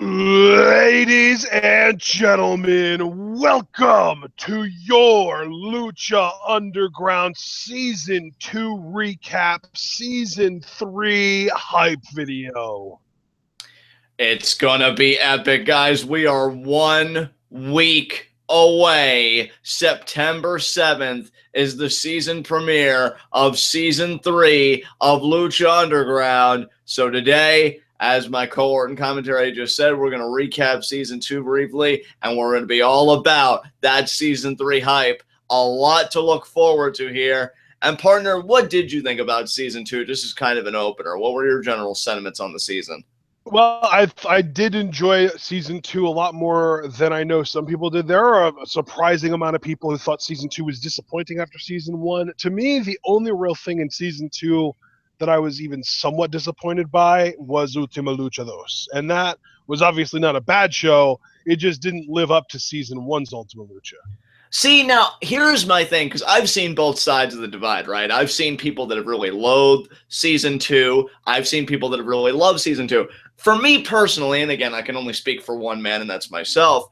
Ladies and gentlemen, welcome to your Lucha Underground Season 2 recap, Season 3 hype video. It's gonna be epic, guys. We are 1 week away. September 7th is the season premiere of Season 3 of Lucha Underground. So today, as my cohort and commentary just said, we're going to recap Season 2 briefly, and we're going to be all about that Season 3 hype. A lot to look forward to here. And partner, what did you think about Season 2? Just as kind of an opener. What were your general sentiments on the season? Well, I did enjoy Season 2 a lot more than I know some people did. There are a surprising amount of people who thought Season 2 was disappointing after Season 1. To me, the only real thing in Season 2 that I was even somewhat disappointed by was Ultima Lucha Dos. And that was obviously not a bad show. It just didn't live up to Season 1's Ultima Lucha. See, now, here's my thing, because I've seen both sides of the divide, right? I've seen people that have really loathed Season 2. I've seen people that have really loved Season 2. For me personally, and again, I can only speak for one man, and that's myself,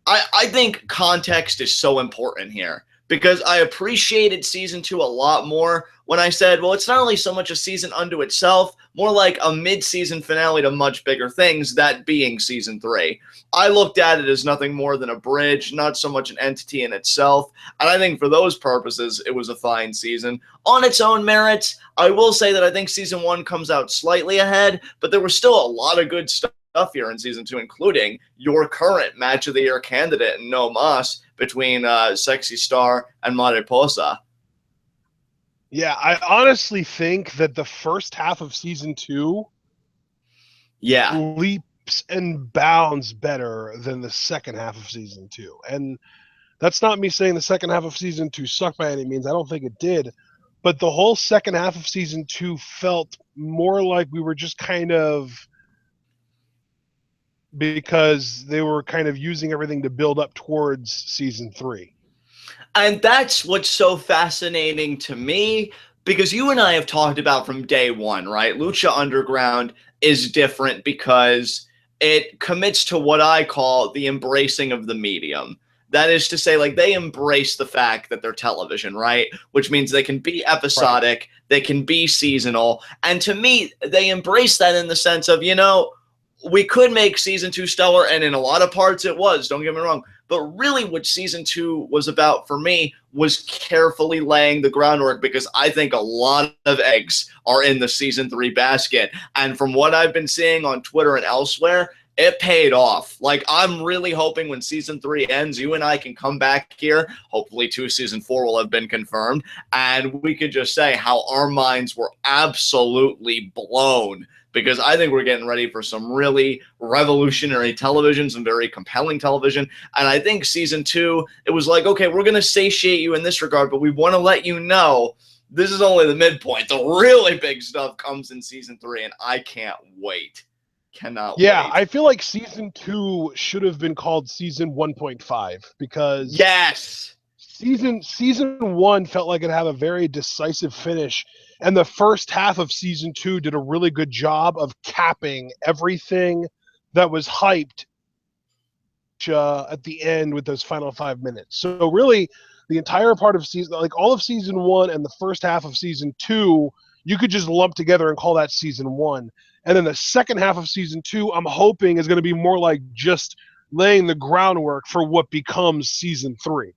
I think context is so important here. Because I appreciated Season 2 a lot more when I said, well, it's not really so much a season unto itself, more like a mid-season finale to much bigger things, that being Season 3. I looked at it as nothing more than a bridge, not so much an entity in itself, and I think for those purposes, it was a fine season. On its own merits, I will say that I think Season 1 comes out slightly ahead, but there was still a lot of good stuff here in Season 2, including your current Match of the Year candidate, No Mas, between Sexy Star and Mariposa. Yeah, I honestly think that the first half of Season 2 leaps and bounds better than the second half of Season 2. And that's not me saying the second half of Season 2 sucked by any means. I don't think it did. But the whole second half of Season 2 felt more like we were just kind of, because they were kind of using everything to build up towards Season 3. And that's what's so fascinating to me, because you and I have talked about from day one, right? Lucha Underground is different because it commits to what I call the embracing of the medium. That is to say, like, they embrace the fact that they're television, right? Which means they can be episodic, right. They can be seasonal. And to me, they embrace that in the sense of, you know, we could make Season 2 stellar, and in a lot of parts it was, don't get me wrong. But really what Season 2 was about for me was carefully laying the groundwork, because I think a lot of eggs are in the Season 3 basket. And from what I've been seeing on Twitter and elsewhere, it paid off. Like, I'm really hoping when Season 3 ends, you and I can come back here. Hopefully Season 4 will have been confirmed. And we could just say how our minds were absolutely blown, because I think we're getting ready for some really revolutionary television, some very compelling television. And I think Season 2, it was like, okay, we're going to satiate you in this regard, but we want to let you know this is only the midpoint. The really big stuff comes in Season 3, and I can't wait. Cannot wait. Yeah, I feel like Season 2 should have been called Season 1.5, because Season 1 felt like it had a very decisive finish, and the first half of Season 2 did a really good job of capping everything that was hyped at the end with those final 5 minutes. So really, the entire part of season, like all of Season 1 and the first half of Season 2, you could just lump together and call that Season 1. And then the second half of Season 2, I'm hoping, is going to be more like just laying the groundwork for what becomes Season 3.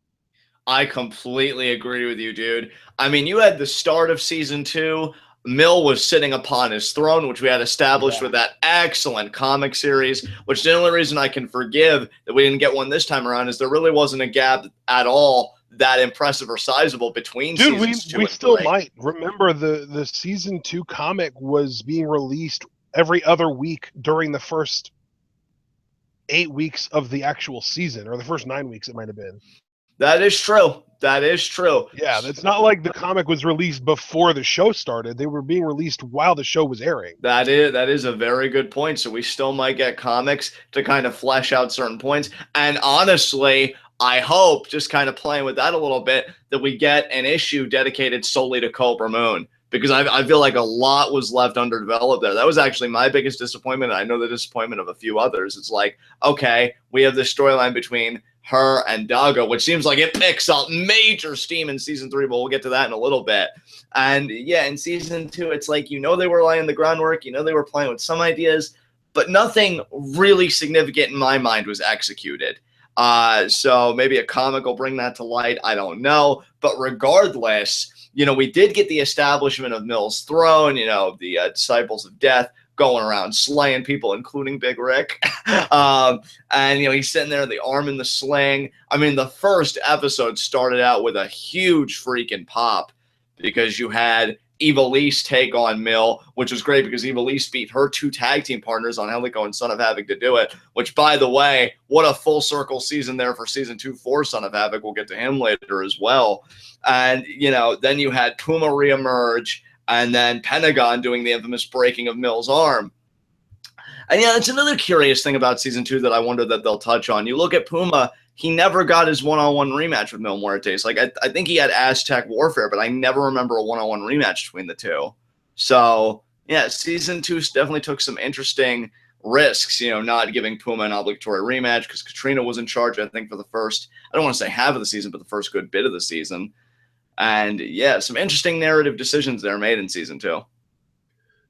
I completely agree with you, dude. I mean, you had the start of Season 2. Mill was sitting upon his throne, which we had established with that excellent comic series, which the only reason I can forgive that we didn't get one this time around is there really wasn't a gap at all that impressive or sizable between seasons 2 and 3. We still might. Remember, the Season 2 comic was being released every other week during the first 8 weeks of the actual season, or the first 9 weeks it might have been. That is true. That is true. Yeah, it's not like the comic was released before the show started. They were being released while the show was airing. That is a very good point. So we still might get comics to kind of flesh out certain points. And honestly, I hope, just kind of playing with that a little bit, that we get an issue dedicated solely to Cobra Moon. because I feel like a lot was left underdeveloped there. That was actually my biggest disappointment. I know the disappointment of a few others. It's like, okay, we have this storyline between her and Dago, which seems like it picks up major steam in season 3, but we'll get to that in a little bit. And yeah, in season 2, it's like, they were laying the groundwork, they were playing with some ideas, but nothing really significant in my mind was executed. So maybe a comic will bring that to light. I don't know. But regardless, we did get the establishment of Mills' throne, the Disciples of Death going around slaying people, including Big Rick. And, he's sitting there, the arm in the sling. I mean, the first episode started out with a huge freaking pop because you had Evilise take on Mill, which was great because Evilise beat her 2 tag team partners on Angelico and Son of Havoc to do it, which, by the way, what a full circle season there for season 2 for Son of Havoc. We'll get to him later as well. And, then you had Puma reemerge and then Pentagon doing the infamous breaking of Mill's arm. And yeah, it's another curious thing about season 2 that I wonder that they'll touch on. You look at Puma, he never got his one-on-one rematch with Mil Muertes. Like, I think he had Aztec Warfare, but I never remember a one-on-one rematch between the two. So, yeah, season 2 definitely took some interesting risks, not giving Puma an obligatory rematch because Katrina was in charge, I think, for the first, I don't want to say half of the season, but the first good bit of the season. And, yeah, some interesting narrative decisions there made in season 2.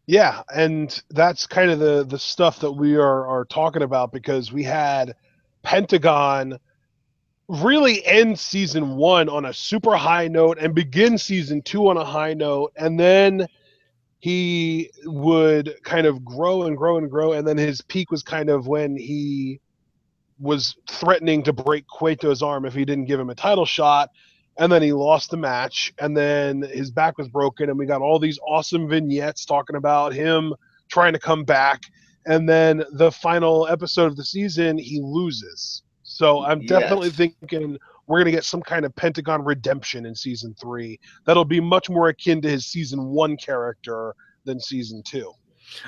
Yeah, and that's kind of the stuff that we are talking about, because we had Pentagon really end season 1 on a super high note and begin season 2 on a high note, and then he would kind of grow and grow and grow, and then his peak was kind of when he was threatening to break Cueto's arm if he didn't give him a title shot, and then he lost the match, and then his back was broken, and we got all these awesome vignettes talking about him trying to come back, and then the final episode of the season, he loses. So I'm definitely thinking we're going to get some kind of Pentagon redemption in season 3. That'll be much more akin to his season 1 character than season 2.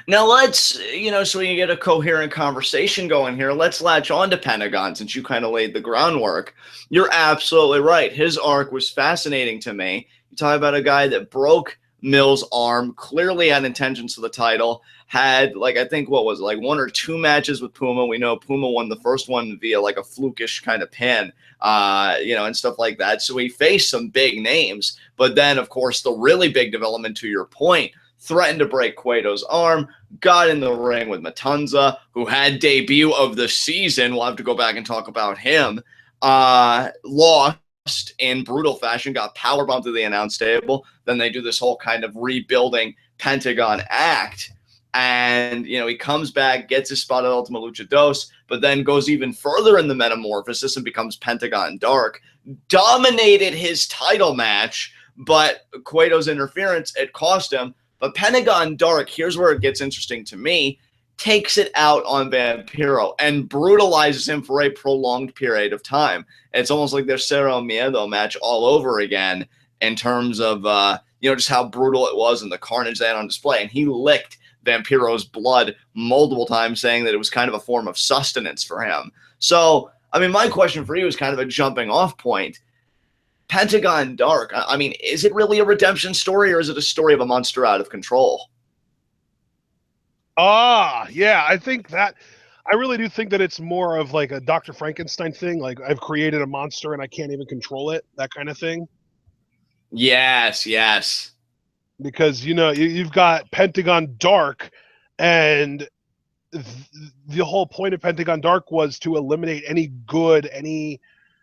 Now let's, so we can get a coherent conversation going here, let's latch on to Pentagon since you kind of laid the groundwork. You're absolutely right. His arc was fascinating to me. You talk about a guy that broke Mill's arm, clearly had intentions for the title, had, I think, 1 or 2 matches with Puma. We know Puma won the first one via, a flukish kind of pin, and stuff like that. So he faced some big names. But then, of course, the really big development, to your point, threatened to break Cueto's arm, got in the ring with Matanza, who had debut of the season. We'll have to go back and talk about him. Lost in brutal fashion, got powerbombed to the announce table. Then they do this whole kind of rebuilding Pentagon act. And, he comes back, gets his spot at Ultima Lucha Dos, but then goes even further in the metamorphosis and becomes Pentagon Dark. Dominated his title match, but Cueto's interference, it cost him. But Pentagon Dark, here's where it gets interesting to me, takes it out on Vampiro and brutalizes him for a prolonged period of time. It's almost like their Cero Miedo match all over again in terms of, just how brutal it was and the carnage they had on display. And he licked Vampiro's blood multiple times, saying that it was kind of a form of sustenance for him. So, my question for you is kind of a jumping off point. Pentagon Dark, is it really a redemption story, or is it a story of a monster out of control? Yeah, I really do think that it's more of like a Dr. Frankenstein thing. Like, I've created a monster and I can't even control it, that kind of thing. Yes. Because, you've got Pentagon Dark, and the whole point of Pentagon Dark was to eliminate any good, any,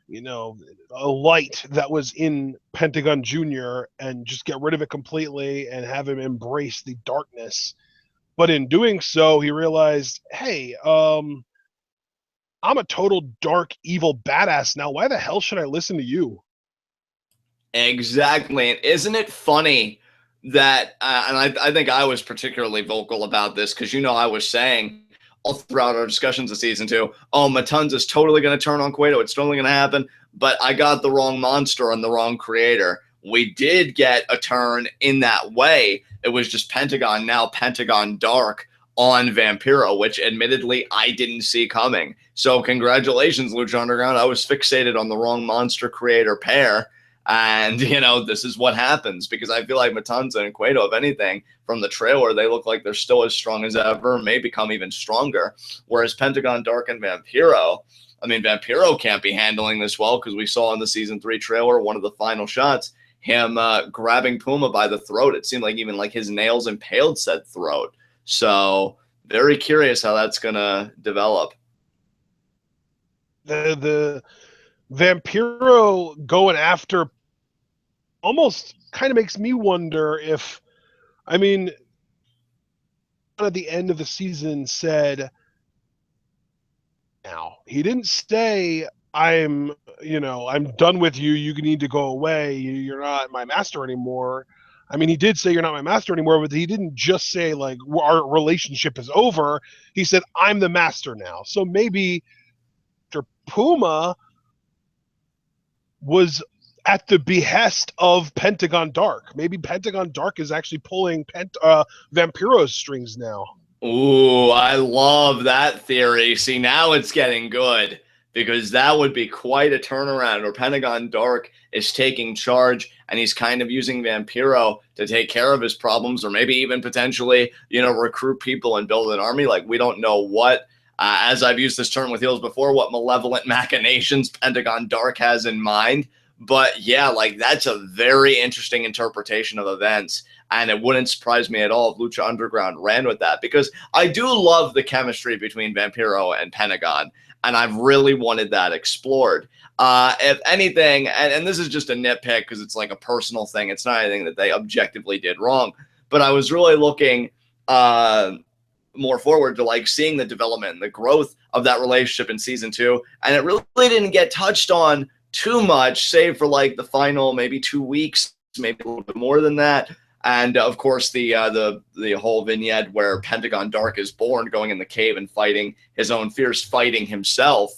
a light that was in Pentagon Jr. and just get rid of it completely and have him embrace the darkness. But in doing so, he realized, hey, I'm a total dark, evil badass now. Why the hell should I listen to you? Exactly. And isn't it funny that, and I think I was particularly vocal about this because, I was saying all throughout our discussions of season 2, Matanza's totally going to turn on Cueto. It's totally going to happen. But I got the wrong monster and the wrong creator. We did get a turn in that way. It was just Pentagon, now Pentagon Dark, on Vampiro, which admittedly I didn't see coming. So congratulations, Lucha Underground. I was fixated on the wrong monster creator pair. And, you know, this is what happens, because I feel like Matanza and Cueto, if anything, from the trailer, they look like they're still as strong as ever, may become even stronger. Whereas Pentagon Dark and Vampiro, I mean, Vampiro can't be handling this well, because we saw in the season 3 trailer, one of the final shots, him grabbing Puma by the throat. It seemed like even like his nails impaled said throat. So very curious how that's going to develop. The Vampiro going after almost kind of makes me wonder if, I mean, at the end of the season said, now he didn't say, I'm done with you. You need to go away. You're not my master anymore. I mean, he did say you're not my master anymore, but he didn't just say like our relationship is over. He said, I'm the master now. So maybe Puma was at the behest of Pentagon Dark. Maybe Pentagon Dark is actually pulling Vampiro's strings now. Ooh, I love that theory. See, now it's getting good, because that would be quite a turnaround, where Pentagon Dark is taking charge and he's kind of using Vampiro to take care of his problems, or maybe even potentially, you know, recruit people and build an army. Like, we don't know what, as I've used this term with heels before, what malevolent machinations Pentagon Dark has in mind. But yeah, like, that's a very interesting interpretation of events. And it wouldn't surprise me at all if Lucha Underground ran with that, because I do love the chemistry between Vampiro and Pentagon, and I've really wanted that explored. If anything, and this is just a nitpick because it's like a personal thing, it's not anything that they objectively did wrong, but I was really looking more forward to like seeing the development and the growth of that relationship in season 2, and it really didn't get touched on too much, save for like the final maybe 2 weeks, maybe a little bit more than that. And of course, the whole vignette where Pentagon Dark is born, going in the cave and fighting his own fears, fighting himself.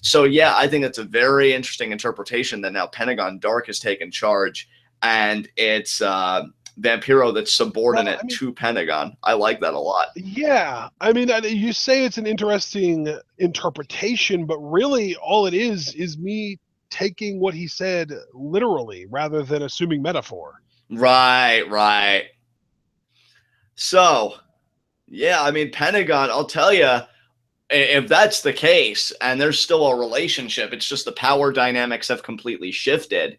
So yeah, I think that's a very interesting interpretation, that now Pentagon Dark has taken charge, and it's Vampiro that's subordinate to Pentagon. I like that a lot. Yeah, I mean, you say it's an interesting interpretation, but really all it is me taking what he said literally rather than assuming metaphor. Right. So, yeah, I mean, Pentagon, I'll tell you, if that's the case and there's still a relationship, it's just the power dynamics have completely shifted.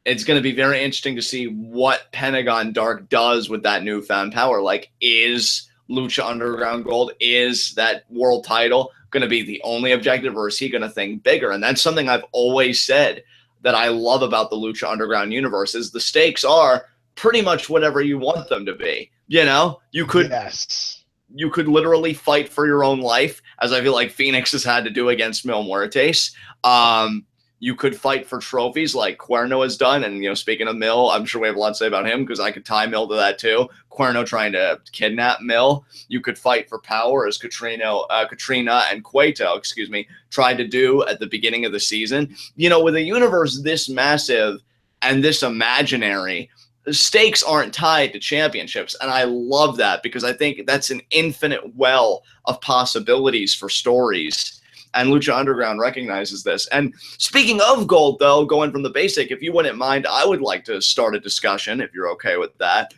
It's going to be very interesting to see what Pentagon Dark does with that newfound power. Like, is Lucha Underground Gold, is that world title going to be the only objective, or is he going to think bigger? And that's something I've always said that I love about the Lucha Underground universe, is the stakes are pretty much whatever you want them to be. You know, you could literally fight for your own life, as I feel like Phoenix has had to do against Mil Muertes. You could fight for trophies like Cuerno has done. And, you know, speaking of Mil, I'm sure we have a lot to say about him, because I could tie Mil to that too. Cuerno trying to kidnap Mil. You could fight for power, as Katrina and Cueto, tried to do at the beginning of the season. You know, with a universe this massive and this imaginary, the stakes aren't tied to championships. And I love that, because I think that's an infinite well of possibilities for stories. And Lucha Underground recognizes this. And speaking of gold, though, going from the basic, if you wouldn't mind, I would like to start a discussion, if you're okay with that.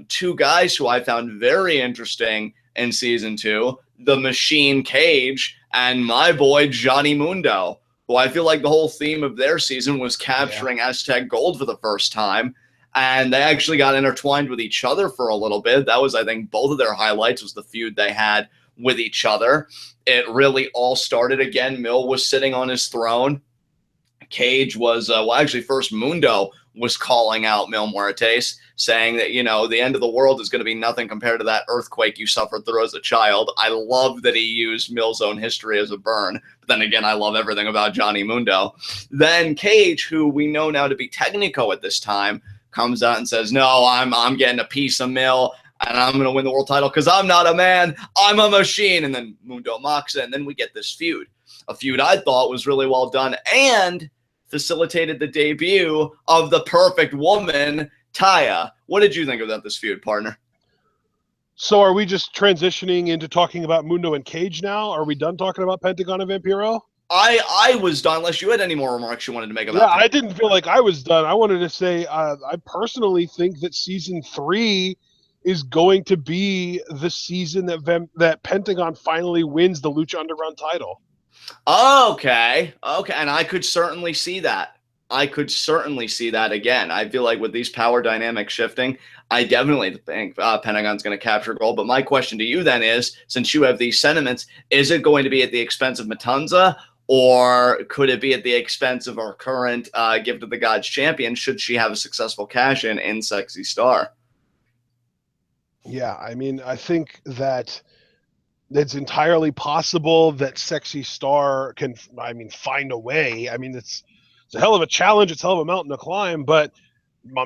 2 guys who I found very interesting in season 2, the Machine Cage and my boy Johnny Mundo, who I feel like the whole theme of their season was capturing Aztec gold for the first time. And they actually got intertwined with each other for a little bit. That was, I think, both of their highlights, was the feud they had with each other. It really all started again. Mil was sitting on his throne. Cage was, first Mundo was calling out Mil Muertes, saying that, you know, the end of the world is going to be nothing compared to that earthquake you suffered through as a child. I love that he used Mil's own history as a burn. But then again, I love everything about Johnny Mundo. Then Cage, who we know now to be Technico at this time, comes out and says, no, I'm getting a piece of Mil, and I'm going to win the world title because I'm not a man, I'm a machine. And then Mundo mocks it, and then we get this feud. A feud I thought was really well done and facilitated the debut of the perfect woman, Taya. What did you think about this feud, partner? So are we just transitioning into talking about Mundo and Cage now? Are we done talking about Pentagon and Vampiro? I was done, unless you had any more remarks you wanted to make about Yeah, that. I didn't feel like I was done. I wanted to say I personally think that season 3 is going to be the season that Pentagon finally wins the Lucha Underground title. Okay. Okay. And I could certainly see that. I could certainly see that again. I feel like with these power dynamics shifting, I definitely think Pentagon's going to capture gold. But my question to you then is, since you have these sentiments, is it going to be at the expense of Matanza, or could it be at the expense of our current Gift of the Gods champion, should she have a successful cash in Sexy Star? Yeah, I mean, I think that it's entirely possible that Sexy Star can, I mean, find a way. I mean, it's a hell of a challenge. It's a hell of a mountain to climb, but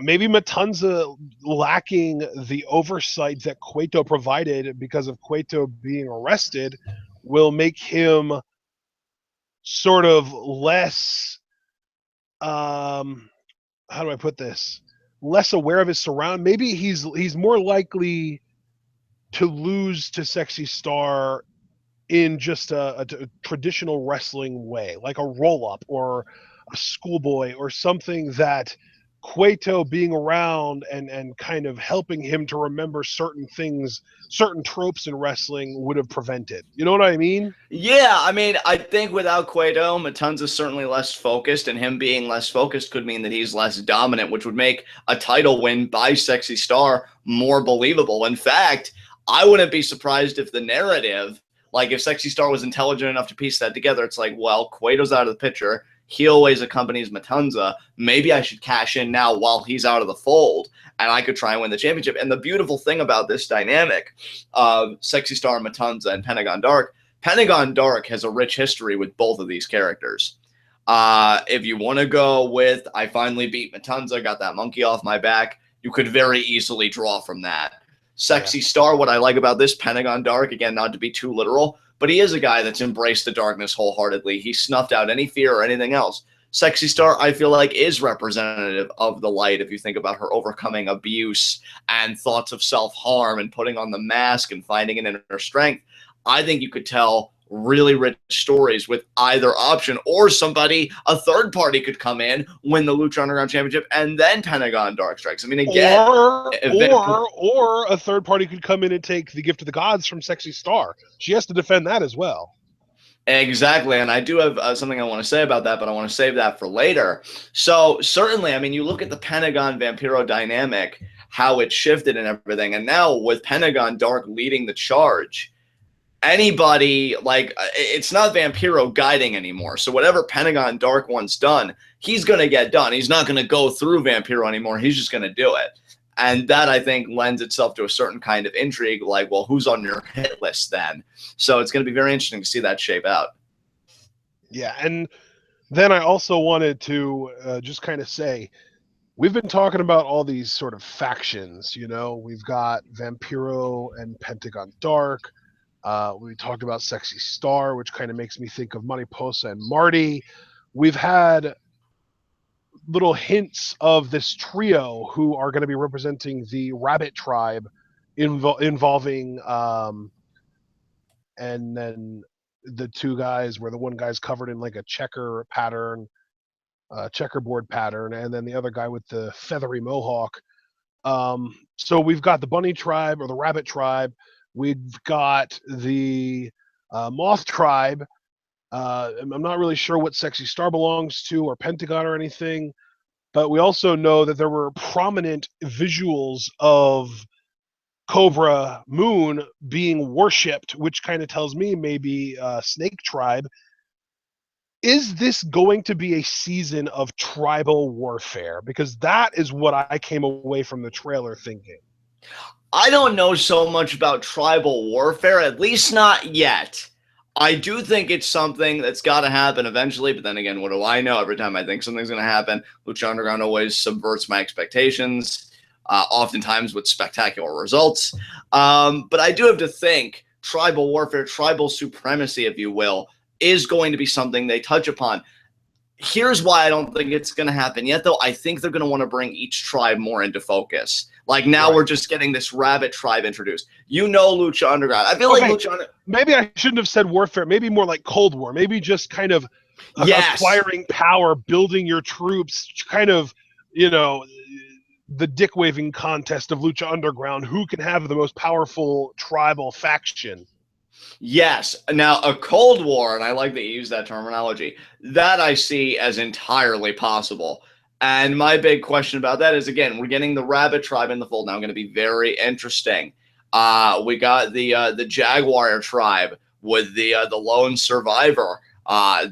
maybe Matanza lacking the oversight that Cueto provided because of Cueto being arrested will make him sort of less, how do I put this? Less aware of his surround. Maybe he's more likely to lose to Sexy Star in just a traditional wrestling way, like a roll up or a schoolboy or something that Cueto being around and kind of helping him to remember certain things, certain tropes in wrestling would have prevented. You know what I mean? Yeah, I mean, I think without Cueto, Matanza's certainly less focused, and him being less focused could mean that he's less dominant, which would make a title win by Sexy Star more believable. In fact, I wouldn't be surprised if the narrative, like if Sexy Star was intelligent enough to piece that together, it's like, well, Cueto's out of the picture. He always accompanies Matanza. Maybe I should cash in now while he's out of the fold, and I could try and win the championship. And the beautiful thing about this dynamic of Sexy Star, Matanza, and Pentagon Dark has a rich history with both of these characters. If you want to go with, I finally beat Matanza, got that monkey off my back, you could very easily draw from that. Sexy Star, what I like about this Pentagon Dark, again, not to be too literal, but he is a guy that's embraced the darkness wholeheartedly. He snuffed out any fear or anything else. Sexy Star, I feel like, is representative of the light if you think about her overcoming abuse and thoughts of self-harm and putting on the mask and finding an inner strength. I think you could tell really rich stories with either option, or somebody, a third party could come in, win the Lucha Underground Championship, and then Pentagon Dark strikes. I mean, again, or a third party could come in and take the Gift of the Gods from Sexy Star. She has to defend that as well. Exactly, and I do have something I want to say about that, but I want to save that for later. So certainly, I mean, you look at the Pentagon Vampiro dynamic, how it shifted and everything, and now with Pentagon Dark leading the charge, anybody, like, it's not Vampiro guiding anymore. So whatever Pentagon Dark wants done, he's going to get done. He's not going to go through Vampiro anymore. He's just going to do it. And that, I think, lends itself to a certain kind of intrigue, like, well, who's on your hit list then? So it's going to be very interesting to see that shape out. Yeah, and then I also wanted to just kind of say, we've been talking about all these sort of factions. You know, we've got Vampiro and Pentagon Dark. We talked about Sexy Star, which kind of makes me think of Mariposa and Marty. We've had little hints of this trio who are going to be representing the Rabbit Tribe, involving, and then the two guys where the one guy's covered in like a checkerboard pattern, and then the other guy with the feathery mohawk. So we've got the Bunny Tribe or the Rabbit Tribe. We've got the Moth Tribe. I'm not really sure what Sexy Star belongs to or Pentagon or anything, but we also know that there were prominent visuals of Cobra Moon being worshipped, which kind of tells me maybe Snake Tribe. Is this going to be a season of tribal warfare? Because that is what I came away from the trailer thinking. I don't know so much about tribal warfare, at least not yet. I do think it's something that's got to happen eventually, but then again, what do I know? Every time I think something's going to happen, Lucha Underground always subverts my expectations, oftentimes with spectacular results. But I do have to think tribal warfare, tribal supremacy, if you will, is going to be something they touch upon. Here's why I don't think it's going to happen yet, though. I think they're going to want to bring each tribe more into focus. Like now Right. we're just getting this rabbit tribe introduced. Lucha Underground. I feel like Lucha maybe I shouldn't have said warfare. Maybe more like Cold War. Maybe just kind of acquiring power, building your troops, kind of, the dick waving contest of Lucha Underground. Who can have the most powerful tribal faction? Yes. Now, a Cold War, and I like that you use that terminology, that I see as entirely possible. And my big question about that is, again, we're getting the Rabbit Tribe in the fold now. Going to be very interesting. We got the Jaguar Tribe with the Lone Survivor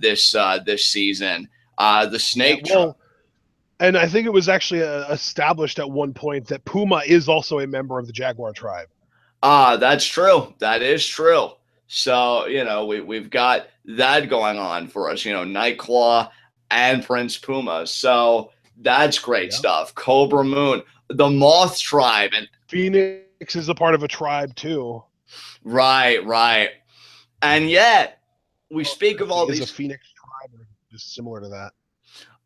this season. The Snake Tribe. And I think it was actually established at one point that Puma is also a member of the Jaguar Tribe. That's true. That is true. So, we've got that going on for us, Nightclaw and Prince Puma. So that's great stuff. Cobra Moon, the Moth Tribe. And Phoenix is a part of a tribe too. Right. And yet, we speak of all these. Is a Phoenix tribe just similar to that?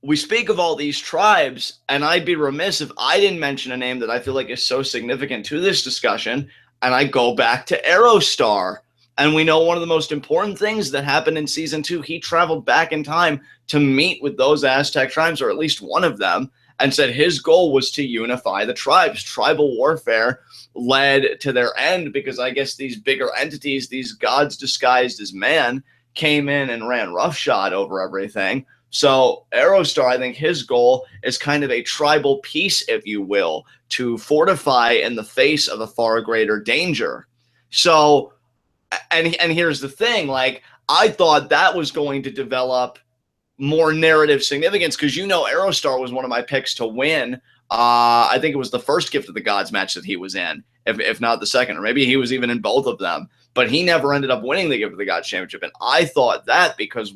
We speak of all these tribes, and I'd be remiss if I didn't mention a name that I feel like is so significant to this discussion, and I go back to Aerostar. And we know one of the most important things that happened in season 2, he traveled back in time to meet with those Aztec tribes, or at least one of them, and said his goal was to unify the tribes. Tribal warfare led to their end because I guess these bigger entities, these gods disguised as man, came in and ran roughshod over everything. So Aerostar, I think his goal is kind of a tribal peace, if you will, to fortify in the face of a far greater danger. So, and here's the thing, like, I thought that was going to develop more narrative significance because, Aerostar was one of my picks to win. I think it was the first Gift of the Gods match that he was in, if not the second, or maybe he was even in both of them. But he never ended up winning the Gift of the Gods championship. And I thought that because,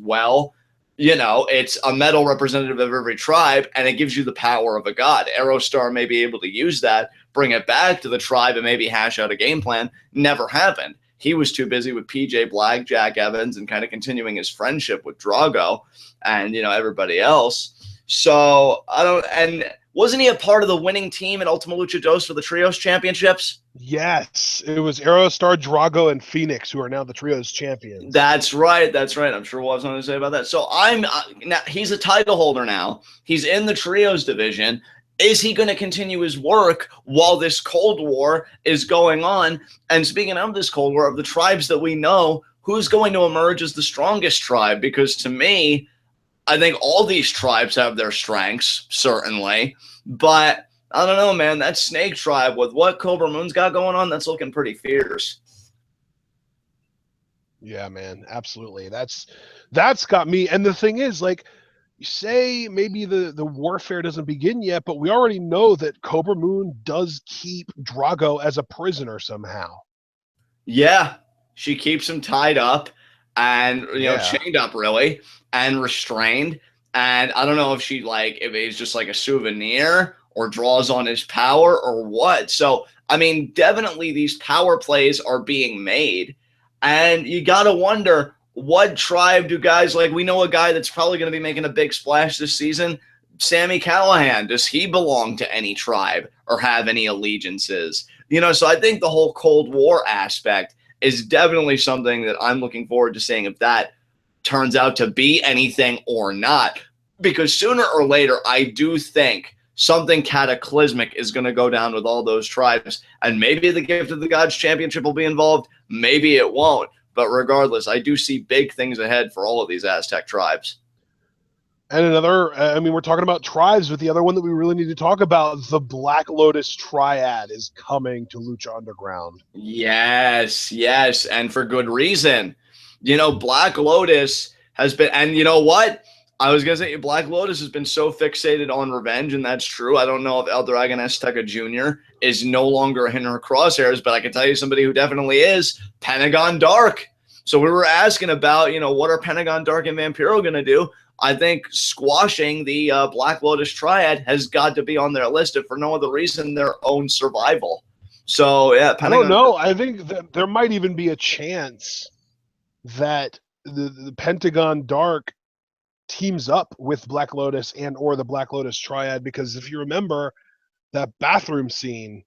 it's a metal representative of every tribe, and it gives you the power of a god. Aerostar may be able to use that, bring it back to the tribe, and maybe hash out a game plan. Never happened. He was too busy with PJ Black, Jack Evans, and kind of continuing his friendship with Drago and, everybody else. So, and wasn't he a part of the winning team at Ultima Lucha Dos for the Trios Championships? Yes, it was Aerostar, Drago, and Phoenix who are now the Trios champions. That's right. I'm sure we'll have something to say about that. So now he's a title holder now. He's in the Trios division. Is he going to continue his work while this Cold War is going on? And speaking of this Cold War, of the tribes that we know, who's going to emerge as the strongest tribe? Because to me, I think all these tribes have their strengths, certainly. But I don't know, man. That Snake Tribe, with what Cobra Moon's got going on, that's looking pretty fierce. Yeah, man, absolutely. That's got me. And the thing is, like, you say maybe the warfare doesn't begin yet, but we already know that Cobra Moon does keep Drago as a prisoner somehow. Yeah, she keeps him tied up and chained up, really, and restrained. And I don't know if if it's just like a souvenir or draws on his power or what. So, I mean, definitely these power plays are being made. And you got to wonder, what tribe do guys like? We know a guy that's probably going to be making a big splash this season, Sami Callihan. Does he belong to any tribe or have any allegiances? So I think the whole Cold War aspect is definitely something that I'm looking forward to seeing if that turns out to be anything or not. Because sooner or later, I do think something cataclysmic is going to go down with all those tribes. And maybe the Gift of the Gods Championship will be involved. Maybe it won't. But regardless, I do see big things ahead for all of these Aztec tribes. And another, we're talking about tribes, but the other one that we really need to talk about, the Black Lotus Triad, is coming to Lucha Underground. Yes. And for good reason. Black Lotus has been, and you know what? I was going to say Black Lotus has been so fixated on revenge, and that's true. I don't know if El Dragon Azteca Jr. is no longer in her crosshairs, but I can tell you somebody who definitely is, Pentagon Dark. So we were asking about, what are Pentagon Dark and Vampiro going to do? I think squashing the Black Lotus Triad has got to be on their list, if for no other reason, their own survival. So, yeah. Pentagon, I don't know. I think that there might even be a chance that the Pentagon Dark teams up with Black Lotus and or the Black Lotus Triad, because if you remember, that bathroom scene.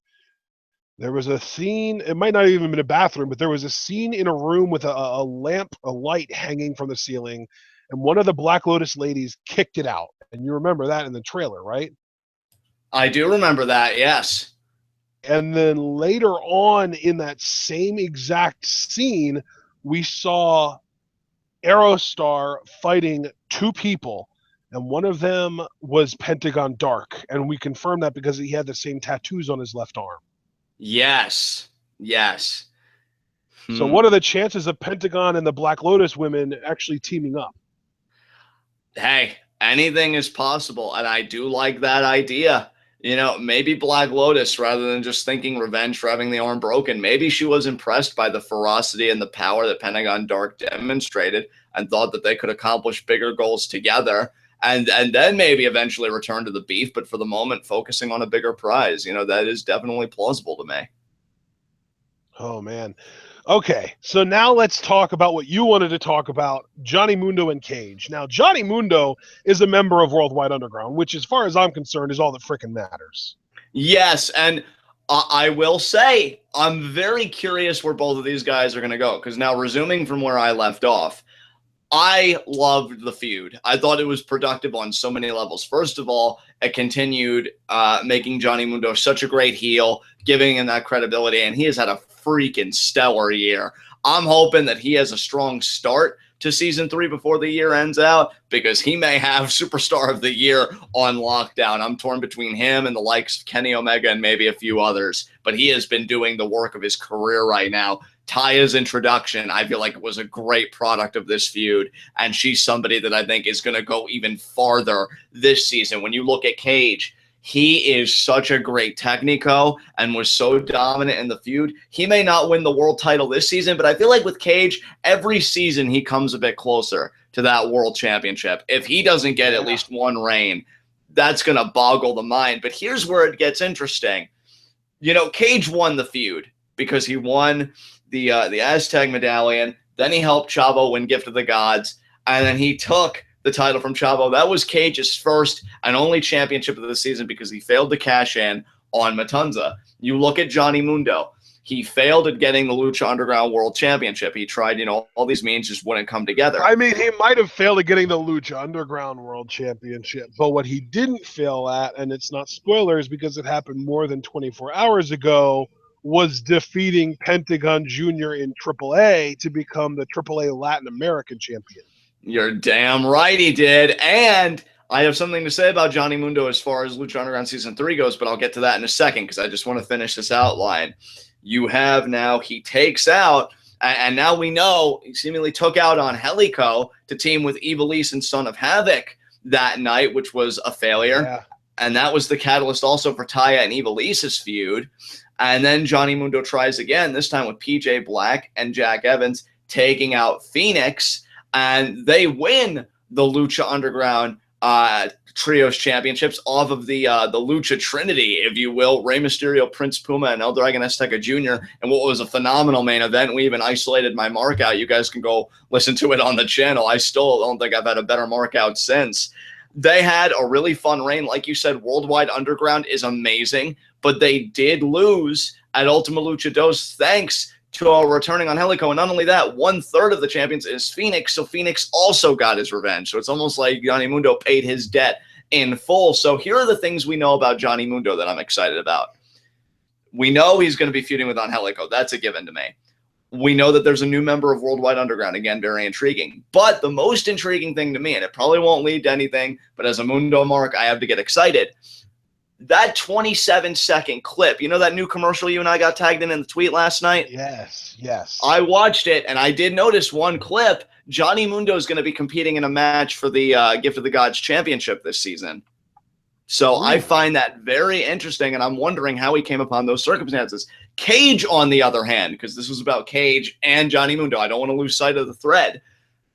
There was a scene, it might not even have been a bathroom, but there was a scene in a room with a lamp, a light hanging from the ceiling, and one of the Black Lotus ladies kicked it out. And you remember that in the trailer, right? I do remember that, yes. And then later on in that same exact scene, we saw Aerostar fighting two people, and one of them was Pentagon Dark, and we confirmed that because he had the same tattoos on his left arm. Yes. Yes. So what are the chances of Pentagon and the Black Lotus women actually teaming up? Hey, anything is possible, and I do like that idea. You know, maybe Black Lotus, rather than just thinking revenge for having the arm broken, maybe she was impressed by the ferocity and the power that Pentagon Dark demonstrated and thought that they could accomplish bigger goals together, and then maybe eventually return to the beef, but for the moment focusing on a bigger prize. You know, that is definitely plausible to me. Oh, man. Okay, so now let's talk about what you wanted to talk about, Johnny Mundo and Cage. Now, Johnny Mundo is a member of Worldwide Underground, which, as far as I'm concerned, is all that frickin' matters. Yes, and I will say I'm very curious where both of these guys are going to go, because now resuming from where I left off, I loved the feud. I thought it was productive on so many levels. First of all, it continued making Johnny Mundo such a great heel, giving him that credibility, and he has had a freaking stellar year. I'm hoping that he has a strong start to season 3 before the year ends out, because he may have Superstar of the Year on lockdown. I'm torn between him and the likes of Kenny Omega and maybe a few others, but he has been doing the work of his career right now. Taya's introduction, I feel like it was a great product of this feud, and she's somebody that I think is going to go even farther this season. When you look at Cage, he is such a great technico and was so dominant in the feud. He may not win the world title this season, but I feel like with Cage, every season he comes a bit closer to that world championship. If he doesn't get at least one reign, that's going to boggle the mind. But here's where it gets interesting. You know, Cage won the feud because he won the Aztec medallion. Then he helped Chavo win Gift of the Gods, and then he took the title from Chavo. That was Cage's first and only championship of the season because he failed to cash in on Matanza. You look at Johnny Mundo. He failed at getting the Lucha Underground World Championship. He tried, you know, all these means just wouldn't come together. I mean, he might have failed at getting the Lucha Underground World Championship, but what he didn't fail at, and it's not spoilers because it happened more than 24 hours ago, was defeating Pentagon Jr. in AAA to become the AAA Latin American champion. You're damn right he did. And I have something to say about Johnny Mundo as far as Lucha Underground Season 3 goes, but I'll get to that in a second because I just want to finish this outline. You have now, he takes out, and now we know he seemingly took out Angelico to team with Ivelisse and Son of Havoc that night, which was a failure. Yeah. And that was the catalyst also for Taya and Ivelisse's feud. And then Johnny Mundo tries again, this time with PJ Black and Jack Evans taking out Phoenix, and they win the Lucha Underground Trios Championships off of the Lucha Trinity, if you will, Rey Mysterio, Prince Puma, and El Dragon Azteca Jr. And what was a phenomenal main event. We even isolated my mark out. You guys can go listen to it on the channel. I still don't think I've had a better mark out since. They had a really fun reign. Like you said, Worldwide Underground is amazing, but they did lose at Ultima Lucha Dos thanks to returning Angelico. And not only that, 1/3 of the champions is Phoenix, so Phoenix also got his revenge. So it's almost like Johnny Mundo paid his debt in full. So here are the things we know about Johnny Mundo that I'm excited about. We know he's going to be feuding with Angelico. That's a given to me. We know that there's a new member of Worldwide Underground. Again, very intriguing. But the most intriguing thing to me, and it probably won't lead to anything, but as a Mundo mark, I have to get excited. That 27-second clip, you know that new commercial you and I got tagged in the tweet last night? Yes, yes. I watched it, and I did notice one clip. Johnny Mundo is going to be competing in a match for the Gift of the Gods Championship this season. So I find that very interesting, and I'm wondering how he came upon those circumstances. Cage, on the other hand, because this was about Cage and Johnny Mundo, I don't want to lose sight of the thread.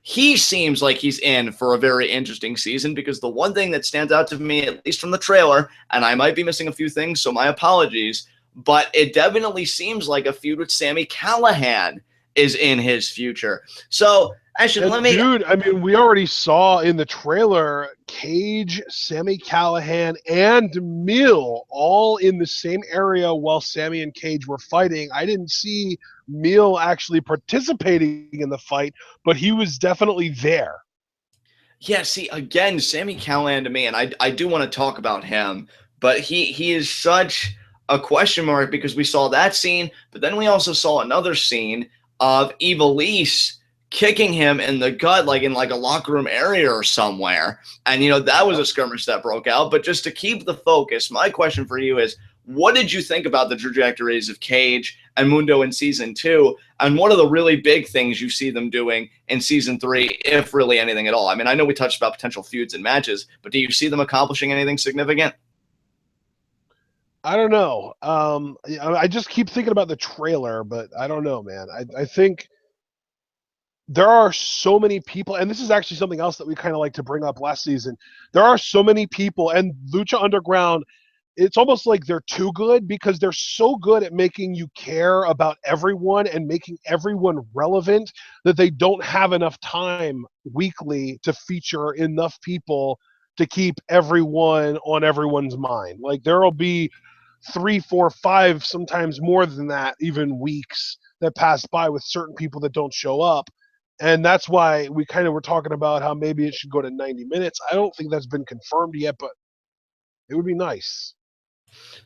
He seems like he's in for a very interesting season, because the one thing that stands out to me, at least from the trailer, and I might be missing a few things, so my apologies, but it definitely seems like a feud with Sami Callihan is in his future. So Actually, let And me. dude, I mean, we already saw in the trailer Cage, Sami Callihan, and Meal all in the same area while Sami and Cage were fighting. I didn't see Meal actually participating in the fight, but he was definitely there. Yeah, see, again, Sami Callihan to me, and I do want to talk about him, but he is such a question mark because we saw that scene, but then we also saw another scene of Evilise kicking him in the gut, like in like a locker room area or somewhere. And that was a skirmish that broke out. But just to keep the focus, my question for you is, what did you think about the trajectories of Cage and Mundo in season 2? And what are the really big things you see them doing in season 3, if really anything at all? I mean, I know we touched about potential feuds and matches, but do you see them accomplishing anything significant? I don't know. I just keep thinking about the trailer, but I don't know, man. I think there are so many people, and this is actually something else that we kind of like to bring up last season. There are so many people, and Lucha Underground, it's almost like they're too good because they're so good at making you care about everyone and making everyone relevant that they don't have enough time weekly to feature enough people to keep everyone on everyone's mind. Like there'll be 3, 4, 5, sometimes more than that, even weeks that pass by with certain people that don't show up. And that's why we kind of were talking about how maybe it should go to 90 minutes. I don't think that's been confirmed yet, but it would be nice.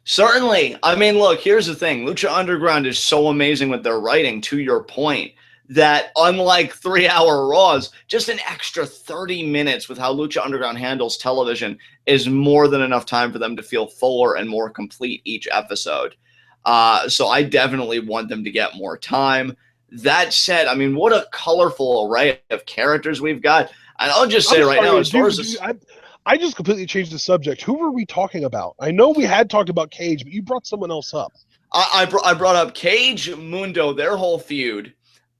Certainly. I mean, look, here's the thing. Lucha Underground is so amazing with their writing, to your point, that unlike 3-hour Raws, just an extra 30 minutes with how Lucha Underground handles television is more than enough time for them to feel fuller and more complete each episode. So I definitely want them to get more time. That said, I mean, what a colorful array of characters we've got. And I'll just say right now, as far as this, I just completely changed the subject. Who were we talking about? I know we had talked about Cage, but you brought someone else up. I brought up Cage, Mundo, their whole feud,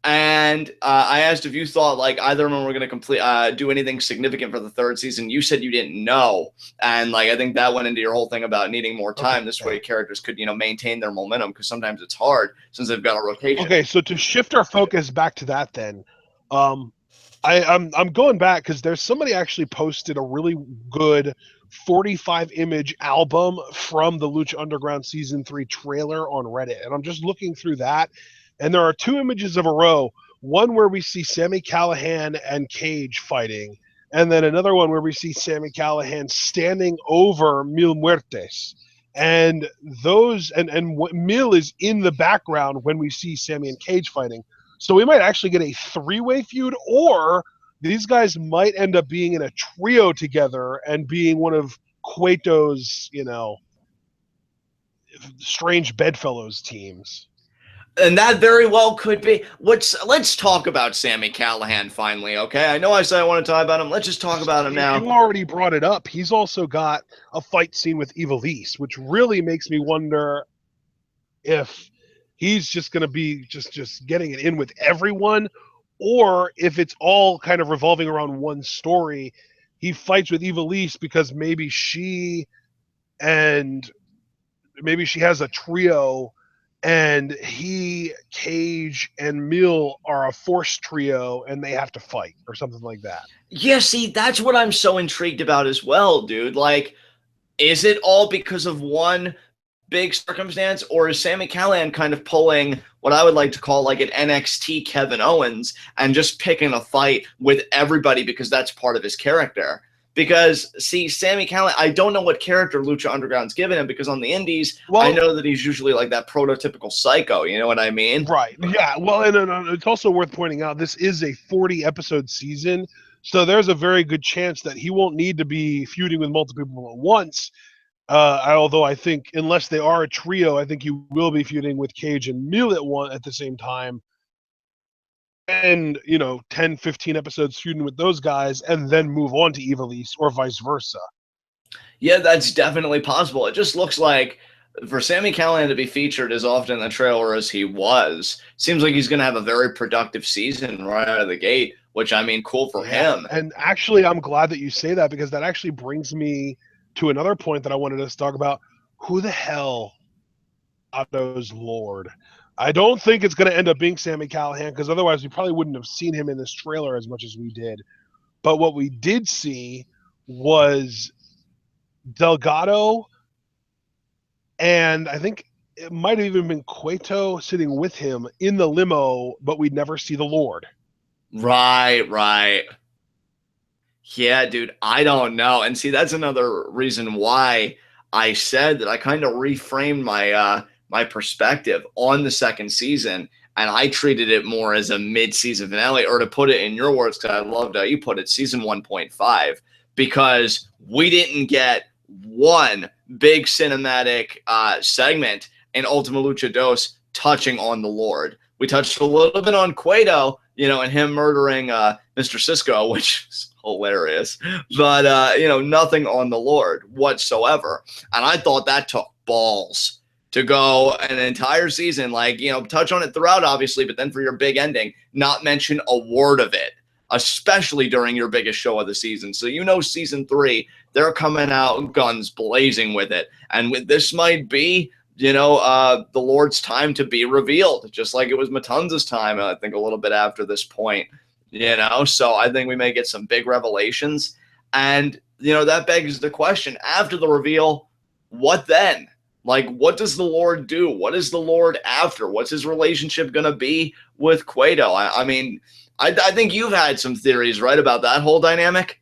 and I asked if you thought like either of them were going to do anything significant for the third season. You said you didn't know, and like I think that went into your whole thing about needing more time. Okay. This way, characters could maintain their momentum because sometimes it's hard since they've got a rotation. Okay, so to shift our focus back to that, then, um, I'm going back because there's somebody actually posted a really good 45 image album from the Lucha Underground season 3 trailer on Reddit, and I'm just looking through that, and there are 2 images of a row. One where we see Sami Callihan and Cage fighting, and then another one where we see Sami Callihan standing over Mil Muertes. And those and Mil is in the background when we see Sami and Cage fighting. So we might actually get a 3-way feud, or these guys might end up being in a trio together and being one of Cueto's, strange bedfellows teams. And that very well could be. Let's talk about Sami Callihan finally, okay? I know I said I want to talk about him. Let's just talk about him now. You already brought it up. He's also got a fight scene with Evilise, which really makes me wonder if he's just going to be just getting it in with everyone, or if it's all kind of revolving around one story. He fights with Evilise because maybe she has a trio, and he, Cage, and Mil are a forced trio, and they have to fight or something like that. Yeah, see, that's what I'm so intrigued about as well, dude. Like, is it all because of one big circumstance, or is Sami Callihan kind of pulling what I would like to call like an NXT Kevin Owens and just picking a fight with everybody because that's part of his character? Because, see, Sami Callihan, I don't know what character Lucha Underground's given him because on the indies, I know that he's usually like that prototypical psycho. You know what I mean? Right. Yeah. Well, and it's also worth pointing out this is a 40-episode season, so there's a very good chance that he won't need to be feuding with multiple people at once. Although I think unless they are a trio, I think he will be feuding with Cage and Mil at the same time. And 10, 15 episodes feuding with those guys, and then move on to Evilise, or vice versa. Yeah, that's definitely possible. It just looks like for Sami Callihan to be featured as often in the trailer as he was, seems like he's going to have a very productive season right out of the gate, which, I mean, cool for him. And actually, I'm glad that you say that, because that actually brings me to another point that I wanted us to talk about. Who the hell Otto's Lord? I don't think it's going to end up being Sami Callihan, because otherwise we probably wouldn't have seen him in this trailer as much as we did. But what we did see was Delgado, and I think it might have even been Cueto sitting with him in the limo, but we'd never see the Lord. Right. Yeah, dude, I don't know. And see, that's another reason why I said that I kind of reframed my perspective on the second season, and I treated it more as a mid-season finale, or to put it in your words, because I loved how you put it, season 1.5, because we didn't get one big cinematic segment in Ultima Lucha Dos touching on the Lord. We touched a little bit on Cueto, and him murdering Mr. Cisco, which is hilarious, but nothing on the Lord whatsoever. And I thought that took balls to go an entire season, touch on it throughout, obviously, but then for your big ending, not mention a word of it, especially during your biggest show of the season. So season 3, they're coming out guns blazing with it. And this might be the Lord's time to be revealed, just like it was Matanza's time, I think a little bit after this point, so I think we may get some big revelations. And, that begs the question, after the reveal, what then? What does the Lord do? What is the Lord after? What's his relationship going to be with Cueto? I mean, I think you've had some theories, right, about that whole dynamic?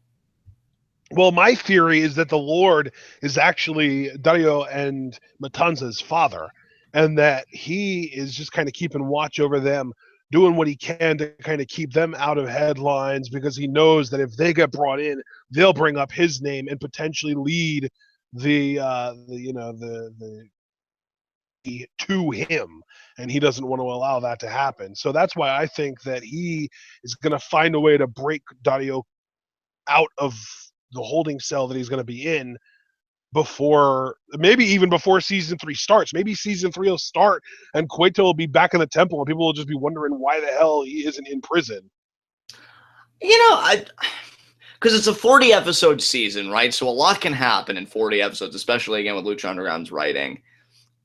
Well, my theory is that the Lord is actually Dario and Matanza's father, and that he is just kind of keeping watch over them, doing what he can to kind of keep them out of headlines, because he knows that if they get brought in, they'll bring up his name and potentially lead the to him, and he doesn't want to allow that to happen. So that's why I think that he is going to find a way to break Dario out of the holding cell that he's going to be in maybe before season 3 starts. Maybe season 3 will start and Cueto will be back in the temple and people will just be wondering why the hell he isn't in prison. Because it's a 40 episode season, right? So a lot can happen in 40 episodes, especially again with Lucha Underground's writing.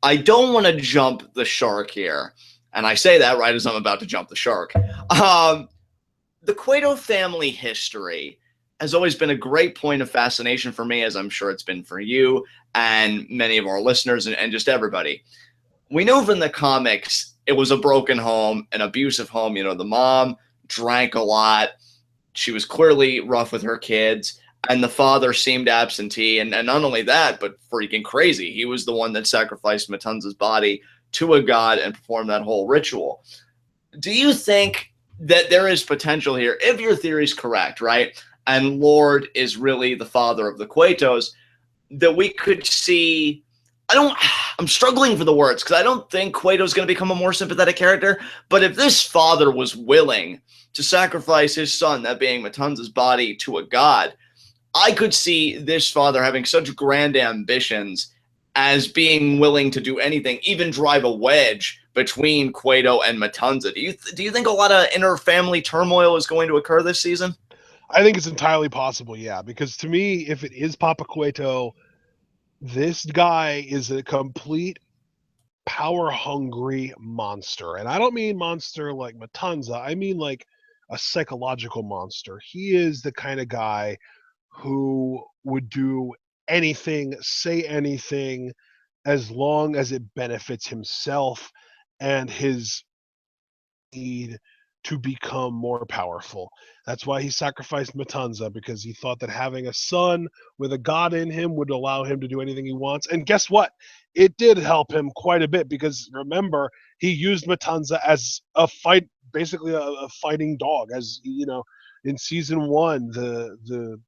I don't want to jump the shark here. And I say that right as I'm about to jump the shark. The Cueto family history has always been a great point of fascination for me, as I'm sure it's been for you and many of our listeners and just everybody. We know from the comics it was a broken home, an abusive home. The mom drank a lot. She was clearly rough with her kids. And the father seemed absentee. And not only that, but freaking crazy. He was the one that sacrificed Matanza's body to a god and performed that whole ritual. Do you think that there is potential here, if your theory is correct, right, and Lord is really the father of the Cuetos, that we could see... I'm struggling for the words, because I don't think Cueto's going to become a more sympathetic character, but if this father was willing to sacrifice his son, that being Matanza's body, to a god, I could see this father having such grand ambitions as being willing to do anything, even drive a wedge between Cueto and Matanza. Do you think a lot of inner family turmoil is going to occur this season? I think it's entirely possible, yeah, because to me, if it is Papa Cueto, this guy is a complete power-hungry monster. And I don't mean monster like Matanza, I mean like a psychological monster. He is the kind of guy who would do anything, say anything, as long as it benefits himself and his need to become more powerful. That's why he sacrificed Matanza, because he thought that having a son with a god in him would allow him to do anything he wants. And guess what? It did help him quite a bit, because remember, he used Matanza as a basically a fighting dog. As in season 1, the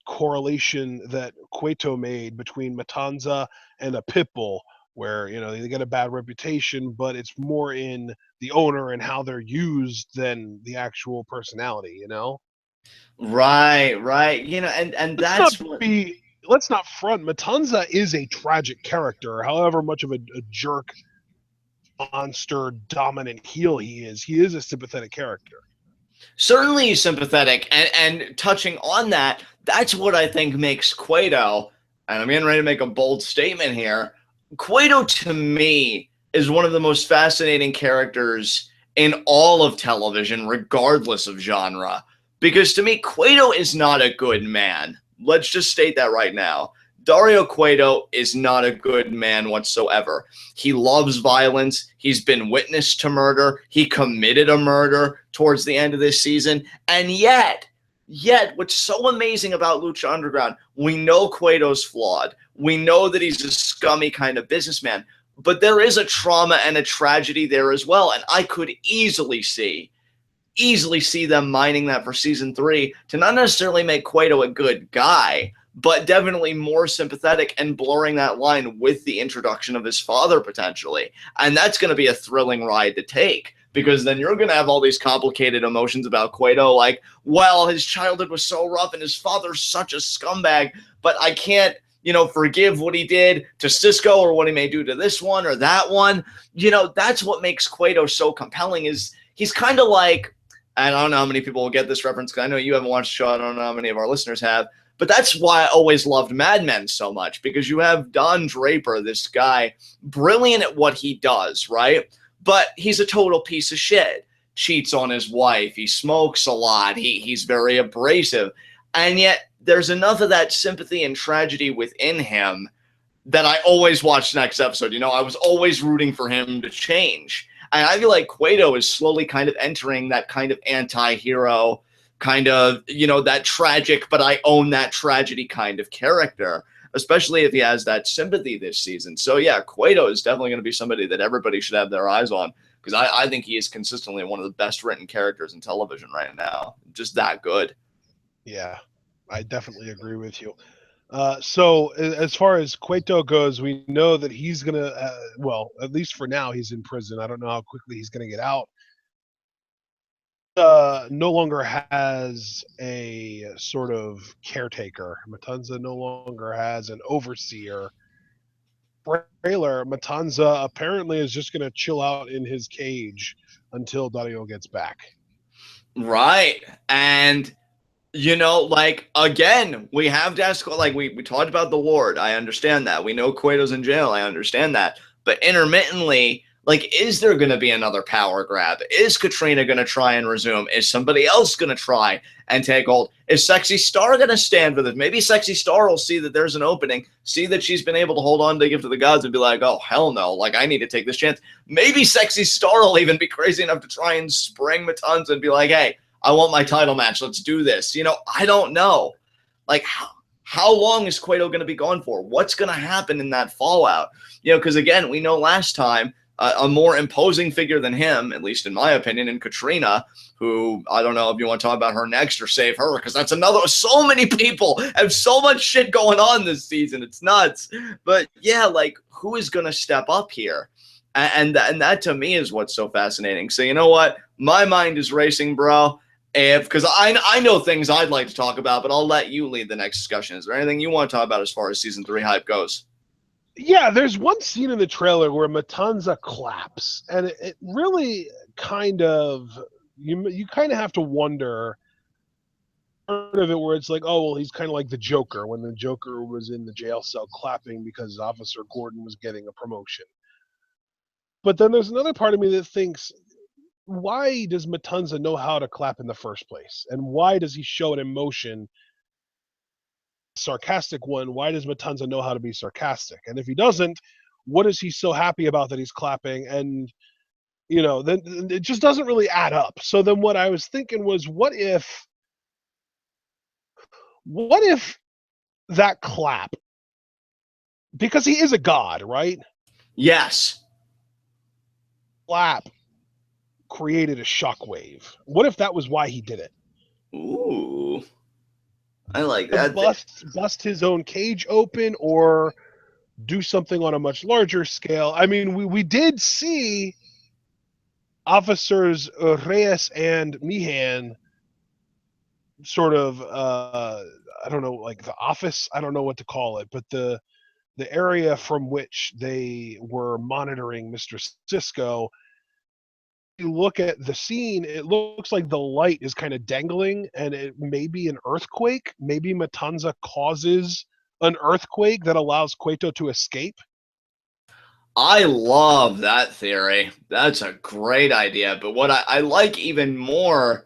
correlation that Cueto made between Matanza and a pit bull, where they get a bad reputation, but it's more in the owner and how they're used than the actual personality. Right. And that's what... Let's not front. Matanza is a tragic character, however much of a jerk, monster, dominant heel he is. He is a sympathetic character. Certainly sympathetic, and touching on that, that's what I think makes Cueto, and I'm getting ready to make a bold statement here, Cueto to me is one of the most fascinating characters in all of television, regardless of genre. Because to me, Cueto is not a good man. Let's just state that right now. Dario Cueto is not a good man whatsoever. He loves violence. He's been witness to murder. He committed a murder towards the end of this season. And yet, what's so amazing about Lucha Underground, we know Cueto's flawed. We know that he's a scummy kind of businessman. But there is a trauma and a tragedy there as well. And I could easily see them mining that for season 3 to not necessarily make Cueto a good guy, but definitely more sympathetic and blurring that line with the introduction of his father potentially. And that's going to be a thrilling ride to take, because then you're going to have all these complicated emotions about Cueto, like, well, his childhood was so rough and his father's such a scumbag, but I can't, forgive what he did to Cisco or what he may do to this one or that one. That's what makes Cueto so compelling, is he's kind of like, I don't know how many people will get this reference, because I know you haven't watched the show. I don't know how many of our listeners have. But that's why I always loved Mad Men so much, because you have Don Draper, this guy, brilliant at what he does, right? But he's a total piece of shit. Cheats on his wife. He smokes a lot. He's very abrasive. And yet there's enough of that sympathy and tragedy within him that I always watched next episode. I was always rooting for him to change. And I feel like Cueto is slowly kind of entering that kind of anti-hero, kind of, that tragic, but I own that tragedy kind of character, especially if he has that sympathy this season. So yeah, Cueto is definitely going to be somebody that everybody should have their eyes on, because I think he is consistently one of the best written characters in television right now. Just that good. Yeah, I definitely agree with you. So as far as Cueto goes, we know that he's going to, well, at least for now, he's in prison. I don't know how quickly he's going to get out. No longer has a sort of caretaker. Matanza no longer has an overseer. Trailer, Matanza apparently is just going to chill out in his cage until Dario gets back. Right. And again, we have to ask, we talked about the ward. I understand that. We know Cueto's in jail. I understand that. But intermittently, is there going to be another power grab? Is Katrina going to try and resume? Is somebody else going to try and take hold? Is Sexy Star going to stand for this? Maybe Sexy Star will see that there's an opening, see that she's been able to hold on to Gift of the Gods and be like, oh, hell no, I need to take this chance. Maybe Sexy Star will even be crazy enough to try and spring Matanza and be like, hey, I want my title match. Let's do this. I don't know. How long is Cueto going to be gone for? What's going to happen in that fallout? Because again, we know last time, a more imposing figure than him, at least in my opinion, and Katrina, who I don't know if you want to talk about her next or save her, because that's another. So many people have so much shit going on this season. It's nuts. But yeah, who is going to step up here? And that to me is what's so fascinating. So you know what? My mind is racing, bro. Because I know things I'd like to talk about, but I'll let you lead the next discussion. Is there anything you want to talk about as far as season 3 hype goes? Yeah, there's one scene in the trailer where Matanza claps, and it really kind of you kind of have to wonder part of it where it's like, oh well, he's kind of like the Joker when the Joker was in the jail cell clapping because Officer Gordon was getting a promotion. But then there's another part of me that thinks, why does Matanza know how to clap in the first place, and why does he show an emotion? Sarcastic one, why does Matanza know how to be sarcastic? And if he doesn't, what is he so happy about that he's clapping? And then it just doesn't really add up. So then what I was thinking was, what if that clap, because he is a god, right? Yes. Clap created a shockwave. What if that was why he did it? Ooh, I like that. Bust his own cage open, or do something on a much larger scale. I mean, we did see Officers Reyes and Mihan sort of I don't know, like the office, I don't know what to call it, but the area from which they were monitoring Mr. Cisco. You look at the scene, it looks like the light is kind of dangling, and it may be an earthquake. Maybe Matanza causes an earthquake that allows Cueto to escape. I love that theory. That's a great idea. But what I like even more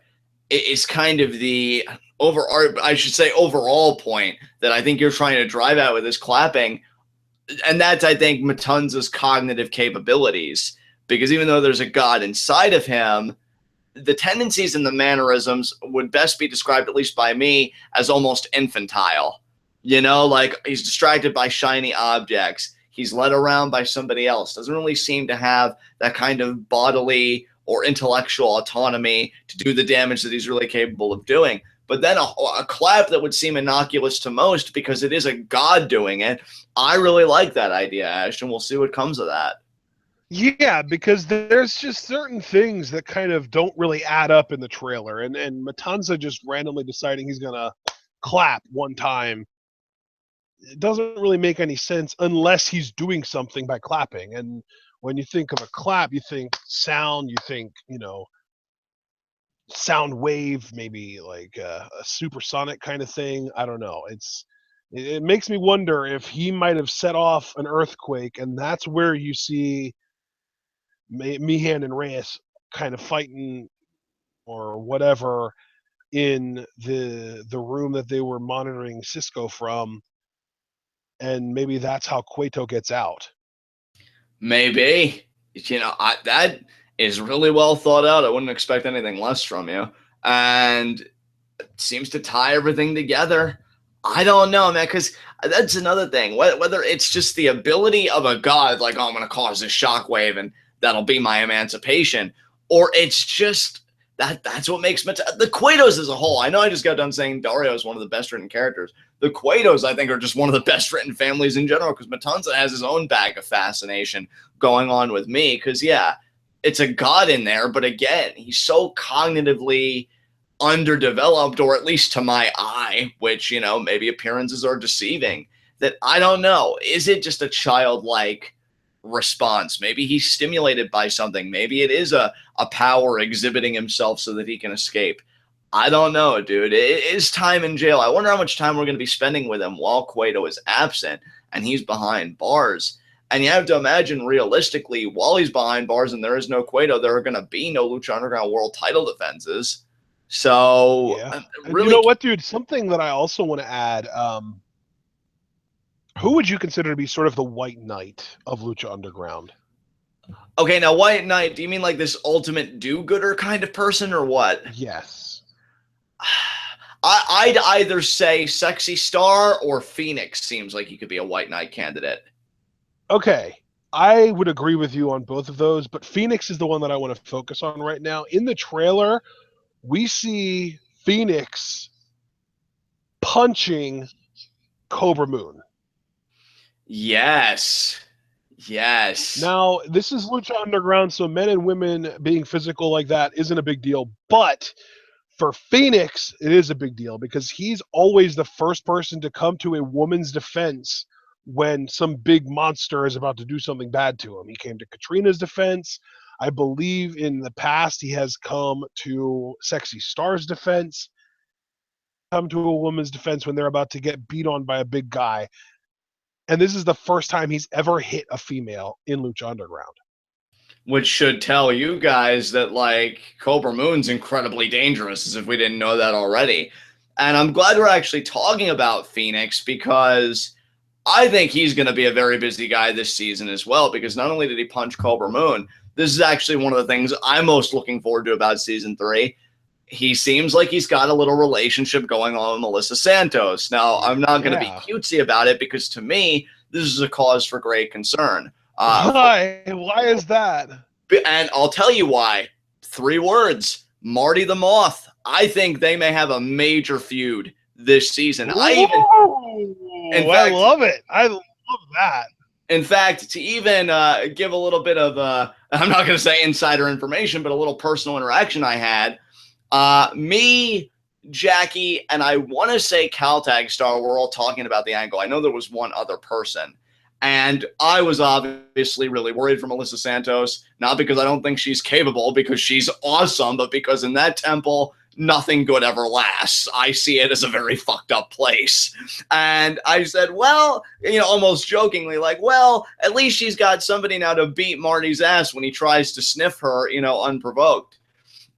is kind of the overall point that I think you're trying to drive at with this clapping. And that's, I think, Matanza's cognitive capabilities. Because even though there's a god inside of him, the tendencies and the mannerisms would best be described, at least by me, as almost infantile. You know, like he's distracted by shiny objects. He's led around by somebody else. Doesn't really seem to have that kind of bodily or intellectual autonomy to do the damage that he's really capable of doing. But then a clap that would seem innocuous to most because it is a god doing it. I really like that idea, Ash, and we'll see what comes of that. Yeah, because there's just certain things that kind of don't really add up in the trailer, and Matanza just randomly deciding he's gonna clap one time, it doesn't really make any sense unless he's doing something by clapping. And when you think of a clap, you think sound, you think, sound wave, maybe like a supersonic kind of thing. I don't know. It makes me wonder if he might have set off an earthquake, and that's where you see Meehan and Reyes kind of fighting or whatever in the room that they were monitoring Cisco from, and maybe that's how Cueto gets out. Maybe. That is really well thought out. I wouldn't expect anything less from you. And it seems to tie everything together. I don't know, man, because that's another thing. Whether it's just the ability of a god, like, oh, I'm going to cause this shockwave and that'll be my emancipation, or it's just that's what makes the Cuetos as a whole. I know I just got done saying Dario is one of the best written characters. The Cuetos, I think, are just one of the best written families in general because Matanza has his own bag of fascination going on with me because, yeah, it's a god in there, but again, he's so cognitively underdeveloped, or at least to my eye, which, maybe appearances are deceiving, that I don't know. Is it just a childlike response? Maybe he's stimulated by something. Maybe it is a power exhibiting himself so that he can escape. I don't know, dude. It is time in jail. I wonder how much time we're going to be spending with him while Cueto is absent and he's behind bars. And you have to imagine realistically, while he's behind bars and there is no Cueto, there are going to be no Lucha Underground World title defenses. So, yeah. Really, you know what, dude? Something that I also want to add. Who would you consider to be sort of the White Knight of Lucha Underground? Okay, now White Knight, do you mean like this ultimate do-gooder kind of person or what? Yes. I'd either say Sexy Star or Phoenix seems like he could be a White Knight candidate. Okay. I would agree with you on both of those, but Phoenix is the one that I want to focus on right now. In the trailer, we see Phoenix punching Cobra Moon. Yes. Now, this is Lucha Underground, so men and women being physical like that isn't a big deal. But for Phoenix, it is a big deal because he's always the first person to come to a woman's defense when some big monster is about to do something bad to him. He came to Katrina's defense. I believe in the past he has come to Sexy Star's defense, come to a woman's defense when they're about to get beat on by a big guy. And this is the first time he's ever hit a female in Lucha Underground. Which should tell you guys that, like, Cobra Moon's incredibly dangerous, as if we didn't know that already. And I'm glad we're actually talking about Phoenix because I think he's going to be a very busy guy this season as well, because not only did he punch Cobra Moon, this is actually one of the things I'm most looking forward to about Season 3. He seems like he's got a little relationship going on with Melissa Santos. Now, I'm not going to be cutesy about it because to me, this is a cause for great concern. Why is that? And I'll tell you why. 3 words. Marty the Moth. I think they may have a major feud this season. I love it. I love that. In fact, to even give a little bit of, I'm not going to say insider information, but a little personal interaction I had, me, Jackie, and I want to say Caltag Star were all talking about the angle. I know there was one other person. And I was obviously really worried for Melissa Santos, not because I don't think she's capable, because she's awesome, but because in that temple, nothing good ever lasts. I see it as a very fucked up place. And I said, well, almost jokingly, like, well, at least she's got somebody now to beat Marty's ass when he tries to sniff her, unprovoked.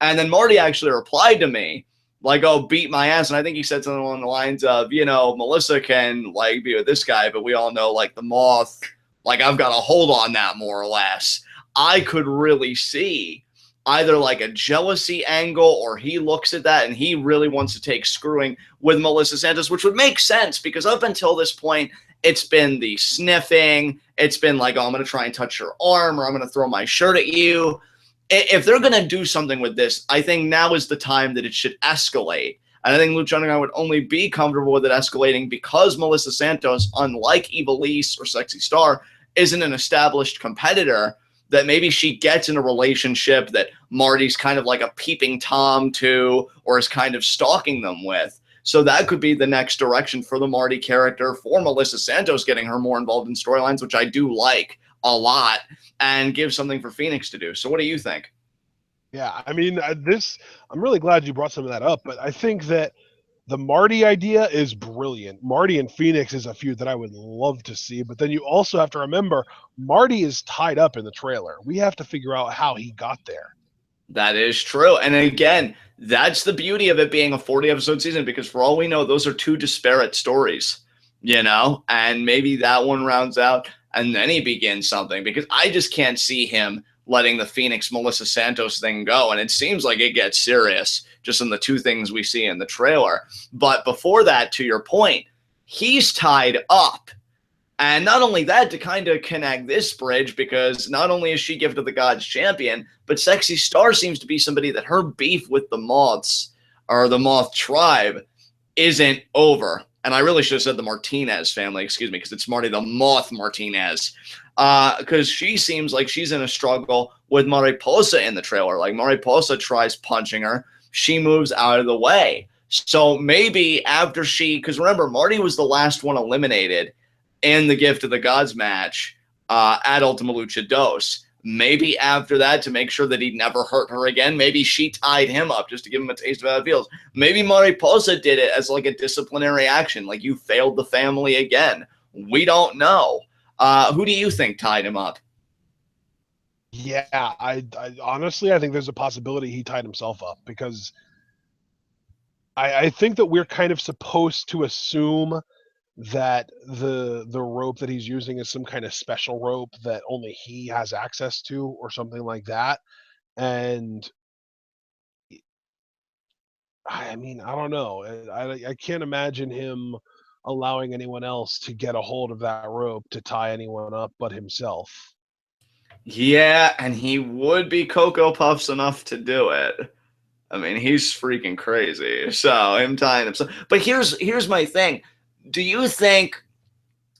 And then Marty actually replied to me, like, oh, beat my ass. And I think he said something along the lines of, Melissa can, like, be with this guy, but we all know, like, the Moth, like, I've got a hold on that, more or less. I could really see either, like, a jealousy angle, or he looks at that and he really wants to take screwing with Melissa Santos, which would make sense because up until this point, it's been the sniffing. It's been like, oh, I'm going to try and touch your arm, or I'm going to throw my shirt at you. If they're going to do something with this, I think now is the time that it should escalate. And I think Lucha Underground would only be comfortable with it escalating because Melissa Santos, unlike Ivelisse or Sexy Star, isn't an established competitor, that maybe she gets in a relationship that Marty's kind of like a peeping Tom to, or is kind of stalking them with. So that could be the next direction for the Marty character, for Melissa Santos, getting her more involved in storylines, which I do like a lot, and give something for Phoenix to do. So what do you think? Yeah, I mean, I'm really glad you brought some of that up, but I think that the Marty idea is brilliant. Marty and Phoenix is a feud that I would love to see, but then you also have to remember Marty is tied up in the trailer. We have to figure out how he got there. That is true. And again, that's the beauty of it being a 40-episode season, because for all we know, those are two disparate stories, and maybe that one rounds out and then he begins something, because I just can't see him letting the Phoenix Melissa Santos thing go. And it seems like it gets serious just in the two things we see in the trailer. But before that, to your point, he's tied up. And not only that, to kind of connect this bridge, because not only is she Gift of the Gods champion, but Sexy Star seems to be somebody that her beef with the Moths, or the Moth tribe, isn't over. And I really should have said the Martinez family, excuse me, because it's Marty the Moth Martinez. Because she seems like she's in a struggle with Mariposa in the trailer. Like, Mariposa tries punching her. She moves out of the way. So maybe after because remember, Marty was the last one eliminated in the Gift of the Gods match at Ultima Lucha Dos. Maybe after that, to make sure that he'd never hurt her again, maybe she tied him up just to give him a taste of how it feels. Maybe Mariposa did it as like a disciplinary action, like, you failed the family again. We don't know. Who do you think tied him up? Yeah, I honestly, I think there's a possibility he tied himself up, because I think that we're kind of supposed to assume that the rope that he's using is some kind of special rope that only he has access to, or something like that. And I mean, I don't know. I can't imagine him allowing anyone else to get a hold of that rope to tie anyone up but himself. Yeah, and he would be Cocoa Puffs enough to do it. I mean, he's freaking crazy. So him tying himself. But here's my thing. Do you think,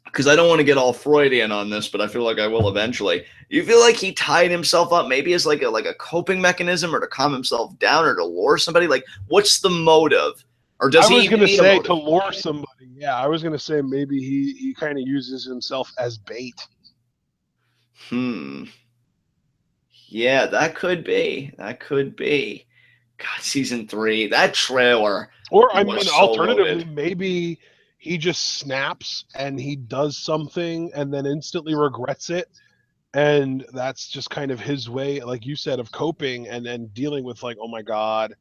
because I don't want to get all Freudian on this, but I feel like I will eventually. You feel like he tied himself up maybe as like a coping mechanism, or to calm himself down, or to lure somebody? Like, what's the motive? Or does he I was going to need a say motive? to lure somebody. Yeah, I was going to say maybe he kind of uses himself as bait. Yeah, that could be. That could be. God, season 3, that trailer. Or, I mean, was so alternatively, loaded. maybe he just snaps and he does something and then instantly regrets it. And that's just kind of his way, like you said, of coping and then dealing with, like, oh my God,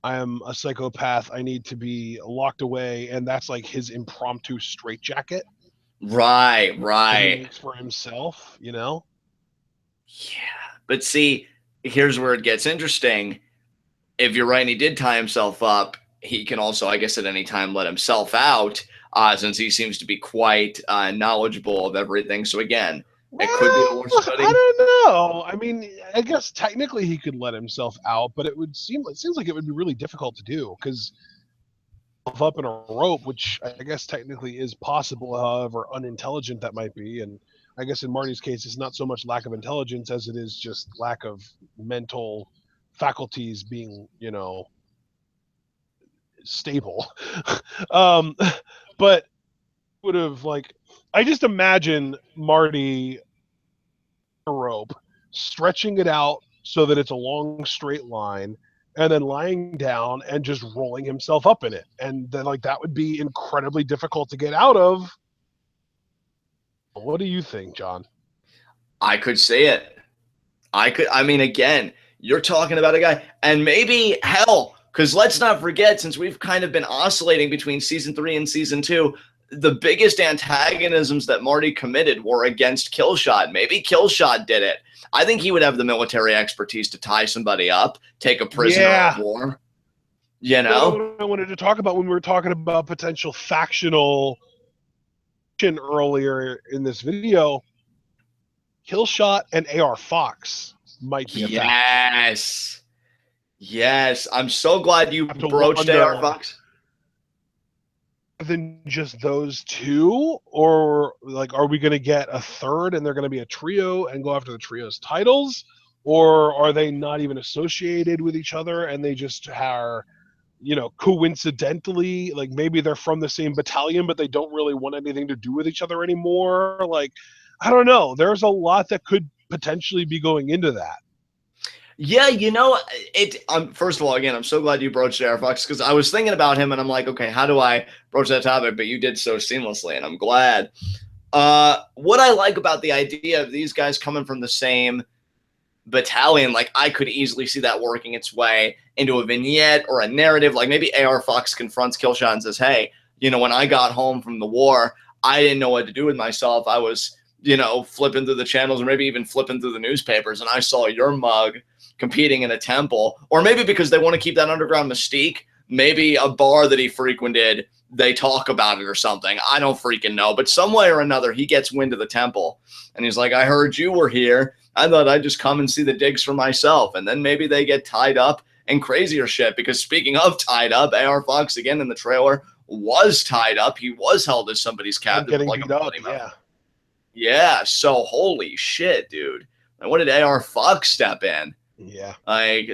I am a psychopath. I need to be locked away. And that's like his impromptu straitjacket Right, that he right. makes for himself, you know? Yeah. But see, here's where it gets interesting. If you're right and he did tie himself up, he can also, I guess, at any time let himself out, since he seems to be quite knowledgeable of everything. So again, it could be a war Well, study. I don't know. I mean, I guess technically he could let himself out, but it seems like it would be really difficult to do, because up in a rope, which I guess technically is possible, however unintelligent that might be. And I guess in Marty's case, it's not so much lack of intelligence as it is just lack of mental faculties being, stable. um, but would have, like, I just imagine Marty a rope, stretching it out so that it's a long straight line, and then lying down and just rolling himself up in it. And then like that would be incredibly difficult to get out of. What do you think, John? I could see it. I mean, again, you're talking about a guy, and maybe hell, because let's not forget, since we've kind of been oscillating between season 3 and season 2, the biggest antagonisms that Marty committed were against Killshot. Maybe Killshot did it. I think he would have the military expertise to tie somebody up, take a prisoner of war. You know? What I wanted to talk about when we were talking about potential factional earlier in this video, Killshot and AR Fox might be a faction. Yes. I'm so glad you broached AR Fox. Than just those two, or like, are we going to get a third and they're going to be a trio and go after the trio's titles, or are they not even associated with each other and they just are, you know, coincidentally, like maybe they're from the same battalion but they don't really want anything to do with each other anymore? Like, I don't know. There's a lot that could potentially be going into that. Yeah, you know, first of all, again, I'm so glad you broached AR Fox, because I was thinking about him and I'm like, okay, how do I broach that topic? But you did so seamlessly, and I'm glad. What I like about the idea of these guys coming from the same battalion, like I could easily see that working its way into a vignette or a narrative. Like maybe AR Fox confronts Killshot and says, hey, you know, when I got home from the war, I didn't know what to do with myself. I was, you know, flipping through the channels or maybe even flipping through the newspapers, and I saw your mug competing in a temple. Or maybe because they want to keep that underground mystique, maybe a bar that he frequented, they talk about it or something. I don't freaking know. But some way or another, he gets wind of the temple. And he's like, I heard you were here. I thought I'd just come and see the digs for myself. And then maybe they get tied up and crazier shit. Because speaking of tied up, AR Fox, again in the trailer, was tied up. He was held as somebody's captive. Getting like beat up, yeah. Yeah, so holy shit, dude. And what did AR Fox step in? Yeah. Like,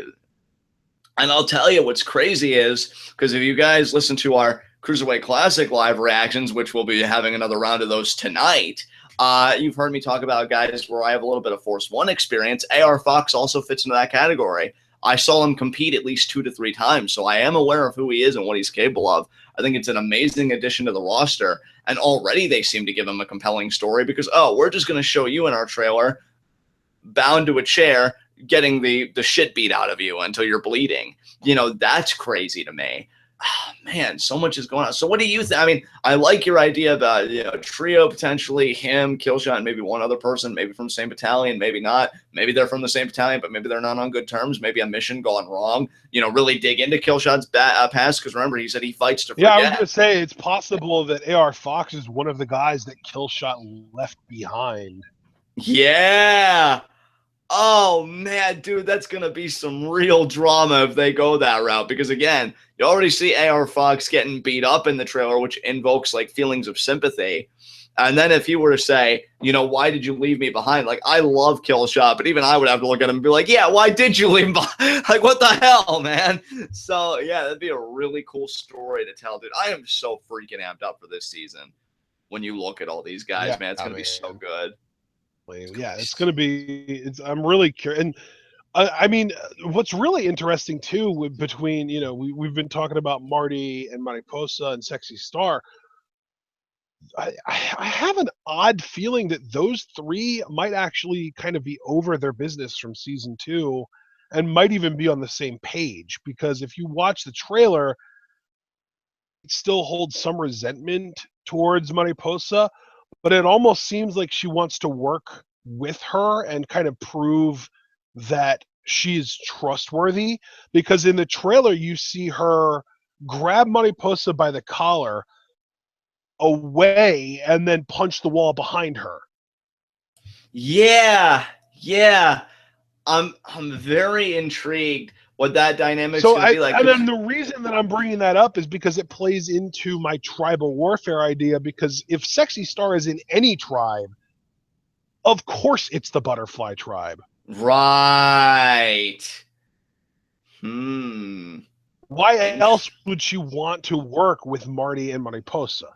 and I'll tell you what's crazy is, because if you guys listen to our Cruiserweight Classic live reactions, which we'll be having another round of those tonight, you've heard me talk about guys where I have a little bit of Force 1 experience. AR Fox also fits into that category. I saw him compete at least 2 to 3 times, so I am aware of who he is and what he's capable of. I think it's an amazing addition to the roster, and already they seem to give him a compelling story because, oh, we're just going to show you in our trailer bound to a chair getting the shit beat out of you until you're bleeding. You know, that's crazy to me. Oh, man, so much is going on. So what do you think? I mean, I like your idea about, you know, trio, potentially him, Killshot, and maybe one other person, maybe from the same battalion, maybe not. Maybe they're from the same battalion, but maybe they're not on good terms. Maybe a mission gone wrong. You know, really dig into Killshot's past, because remember, he said he fights to forget. Yeah, I was going to say, it's possible that AR Fox is one of the guys that Killshot left behind. Yeah. Oh, man, dude, that's going to be some real drama if they go that route. Because, again, you already see AR Fox getting beat up in the trailer, which invokes, like, feelings of sympathy. And then if you were to say, you know, why did you leave me behind? Like, I love Killshot, but even I would have to look at him and be like, yeah, why did you leave me behind? Like, what the hell, man? So, yeah, that'd be a really cool story to tell, dude. I am so freaking amped up for this season. When you look at all these guys, man, it's going to be so good. Yeah, it's going to be. I'm really curious, and I mean, what's really interesting too, between, you know, we've been talking about Marty and Mariposa and Sexy Star. I have an odd feeling that those three might actually kind of be over their business from season 2, and might even be on the same page. Because if you watch the trailer, it still holds some resentment towards Mariposa, but it almost seems like she wants to work with her and kind of prove that she's trustworthy. Because in the trailer, you see her grab Mariposa by the collar away and then punch the wall behind her. Yeah. I'm very intrigued what that dynamic's going to be like. And then the reason that I'm bringing that up is because it plays into my tribal warfare idea. Because if Sexy Star is in any tribe, of course it's the Butterfly tribe. Right. Why else would she want to work with Marty and Mariposa?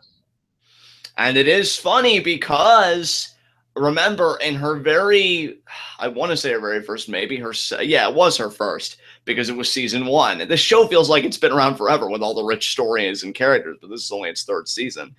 And it is funny because, remember, in her very, I want to say her very first, maybe her, yeah, it was her first, because it was season 1. This show feels like it's been around forever with all the rich stories and characters, but this is only its 3rd season.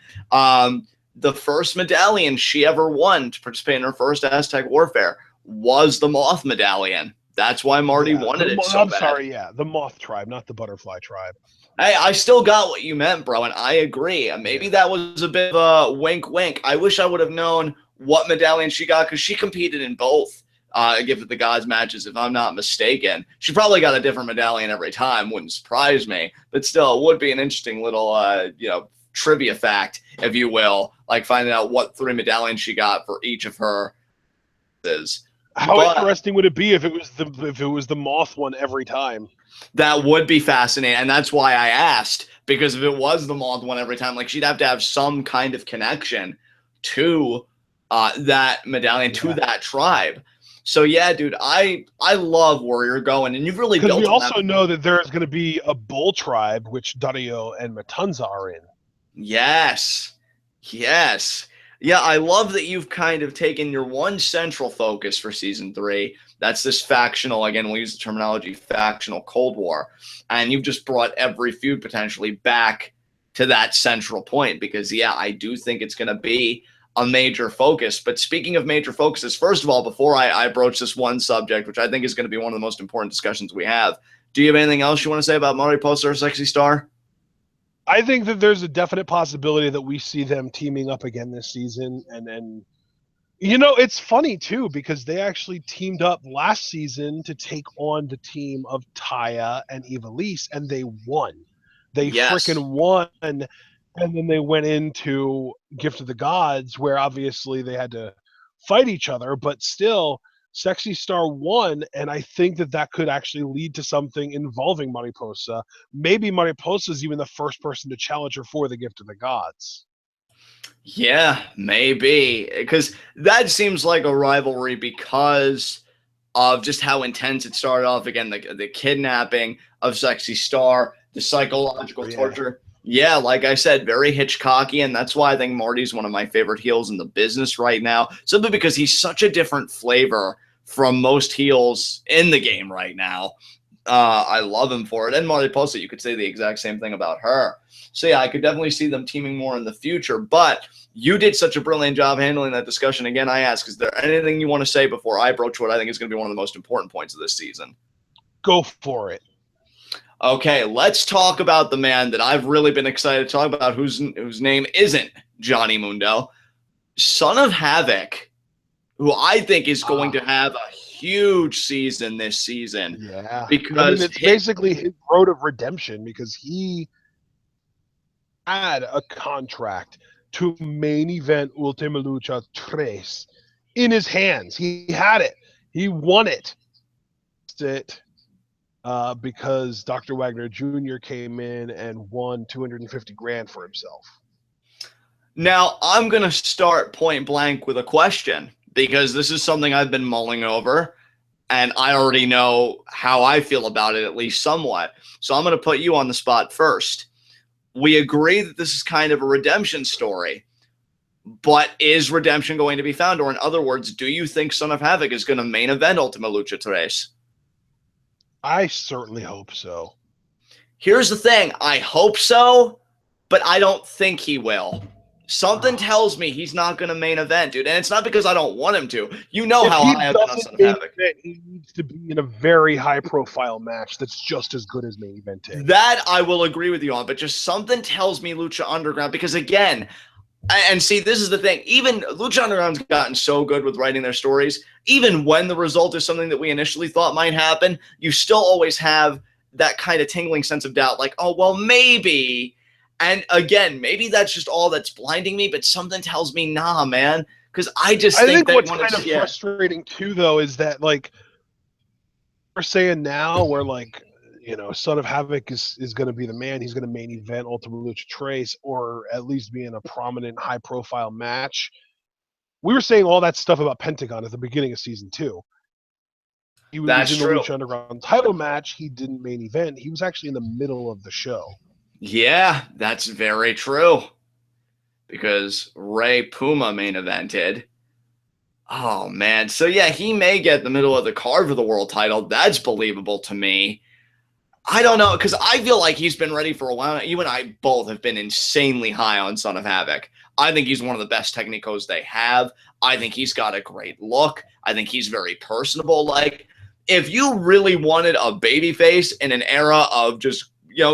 The first medallion she ever won to participate in her first Aztec warfare was the Moth medallion. That's why Marty wanted it so bad. Sorry, the Moth tribe, not the Butterfly tribe. Hey, I still got what you meant, bro, and I agree. Maybe that was a bit of a wink. I wish I would have known what medallion she got, because she competed in both Gift of the Gods matches, if I'm not mistaken. She probably got a different medallion every time. Wouldn't surprise me, but still, it would be an interesting little, trivia fact, if you will, like finding out what 3 medallions she got for each of her. How interesting would it be if it was the Moth one every time? That would be fascinating, and that's why I asked, because if it was the Moth one every time, like, she'd have to have some kind of connection to that medallion, to that tribe. So yeah, dude, I love where you're going, and you've really built. Because we also know that there's going to be a bull tribe, which Dario and Matanza are in. Yes. Yeah, I love that you've kind of taken your one central focus for season 3. That's this factional, again, we'll use the terminology factional Cold War. And you've just brought every feud potentially back to that central point, because, yeah, I do think it's going to be a major focus. But speaking of major focuses, first of all, before I broach this one subject, which I think is going to be one of the most important discussions we have, do you have anything else you want to say about Mariposa or Sexy Star? I think that there's a definite possibility that we see them teaming up again this season. And it's funny, too, because they actually teamed up last season to take on the team of Taya and Ivelisse, and they won. They freaking won. And then they went into Gift of the Gods, where obviously they had to fight each other, but still, Sexy Star won, and I think that could actually lead to something involving Mariposa. Maybe Mariposa is even the first person to challenge her for the Gift of the Gods. Yeah, maybe, because that seems like a rivalry because of just how intense it started off. Again, the kidnapping of Sexy Star, the psychological torture. Yeah, like I said, very Hitchcocky, and that's why I think Marty's one of my favorite heels in the business right now, simply because he's such a different flavor from most heels in the game right now. I love him for it. And Mariposa, you could say the exact same thing about her. So yeah, I could definitely see them teaming more in the future, but you did such a brilliant job handling that discussion. Again, I ask, is there anything you want to say before I broach what I think is going to be one of the most important points of this season? Go for it. Okay, let's talk about the man that I've really been excited to talk about, whose name isn't Johnny Mundo, Son of Havoc, who I think is going to have a huge season this season. Yeah, because it's basically his road of redemption, because he had a contract to main event Ultima Lucha 3 in his hands. He had it. He won it. Because Dr. Wagner Jr. came in and won $250,000 for himself. Now, I'm going to start point blank with a question, because this is something I've been mulling over, and I already know how I feel about it, at least somewhat. So I'm going to put you on the spot first. We agree that this is kind of a redemption story, but is redemption going to be found? Or in other words, do you think Son of Havoc is going to main event Ultima Lucha 3? I certainly hope so. Here's the thing. I hope so, but I don't think he will. Something tells me he's not going to main event, dude. And it's not because I don't want him to. You know how high I've been on Son of Havoc. He needs to be in a very high-profile match that's just as good as main eventing. That I will agree with you on, but just something tells me Lucha Underground, because again, and see, this is the thing. Even Lucha Underground's gotten so good with writing their stories. Even when the result is something that we initially thought might happen, you still always have that kind of tingling sense of doubt. Like, oh, well, maybe. And again, maybe that's just all that's blinding me, but something tells me, nah, man. Because I think what's kind of frustrating, too, though, is that, like, we're saying now we're like, Son of Havoc is going to be the man. He's going to main event Ultima Lucha 3, or at least be in a prominent, high-profile match. We were saying all that stuff about Pentagon at the beginning of season 2. He was in the Lucha Underground title match. He didn't main event. He was actually in the middle of the show. Yeah, that's very true. Because Ray Puma main evented. Oh, man. So, yeah, he may get the middle of the card for the world title. That's believable to me. I don't know, because I feel like he's been ready for a while. You and I both have been insanely high on Son of Havoc. I think he's one of the best technicos they have. I think he's got a great look. I think he's very personable. Like, if you really wanted a babyface in an era of just,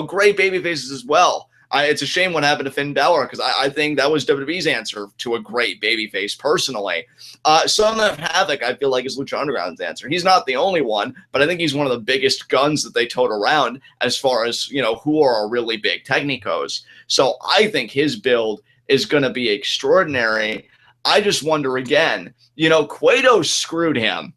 great babyfaces as well, it's a shame what happened to Finn Balor, because I think that was WWE's answer to a great babyface personally. Son of Havoc, I feel like, is Lucha Underground's answer. He's not the only one, but I think he's one of the biggest guns that they tote around as far as, who are really big technicos. So I think his build is going to be extraordinary. I just wonder again, Cueto screwed him,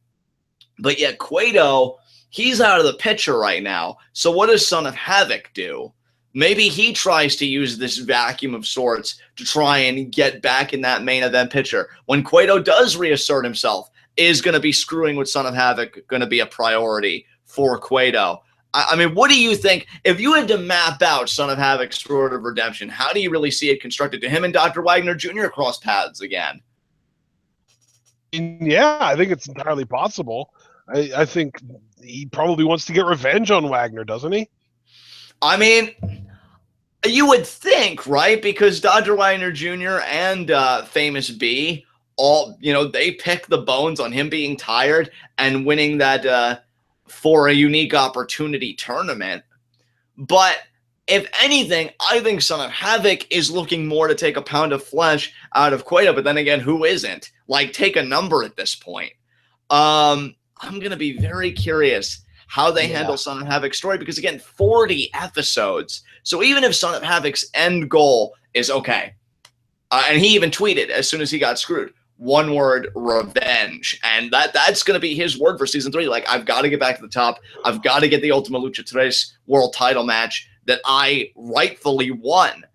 but yet Cueto, he's out of the picture right now. So what does Son of Havoc do? Maybe he tries to use this vacuum of sorts to try and get back in that main event picture. When Cueto does reassert himself, is going to be screwing with Son of Havoc going to be a priority for Cueto? I mean, what do you think? If you had to map out Son of Havoc's road of redemption, how do you really see it constructed? Do him and Dr. Wagner Jr. cross paths again? Yeah, I think it's entirely possible. I think he probably wants to get revenge on Wagner, doesn't he? I mean, you would think, right? Because Dr. Wagner Jr. and Famous B, all, they pick the bones on him being tired and winning that for a unique opportunity tournament. But if anything, I think Son of Havoc is looking more to take a pound of flesh out of Cueto. But then again, who isn't? Like, take a number at this point. I'm going to be very curious how they handle Son of Havoc's story, because again, 40 episodes. So even if Son of Havoc's end goal is okay, and he even tweeted as soon as he got screwed, one word: revenge. And that's going to be his word for season 3. Like, I've got to get back to the top. I've got to get the Ultima Lucha Tres world title match that I rightfully won.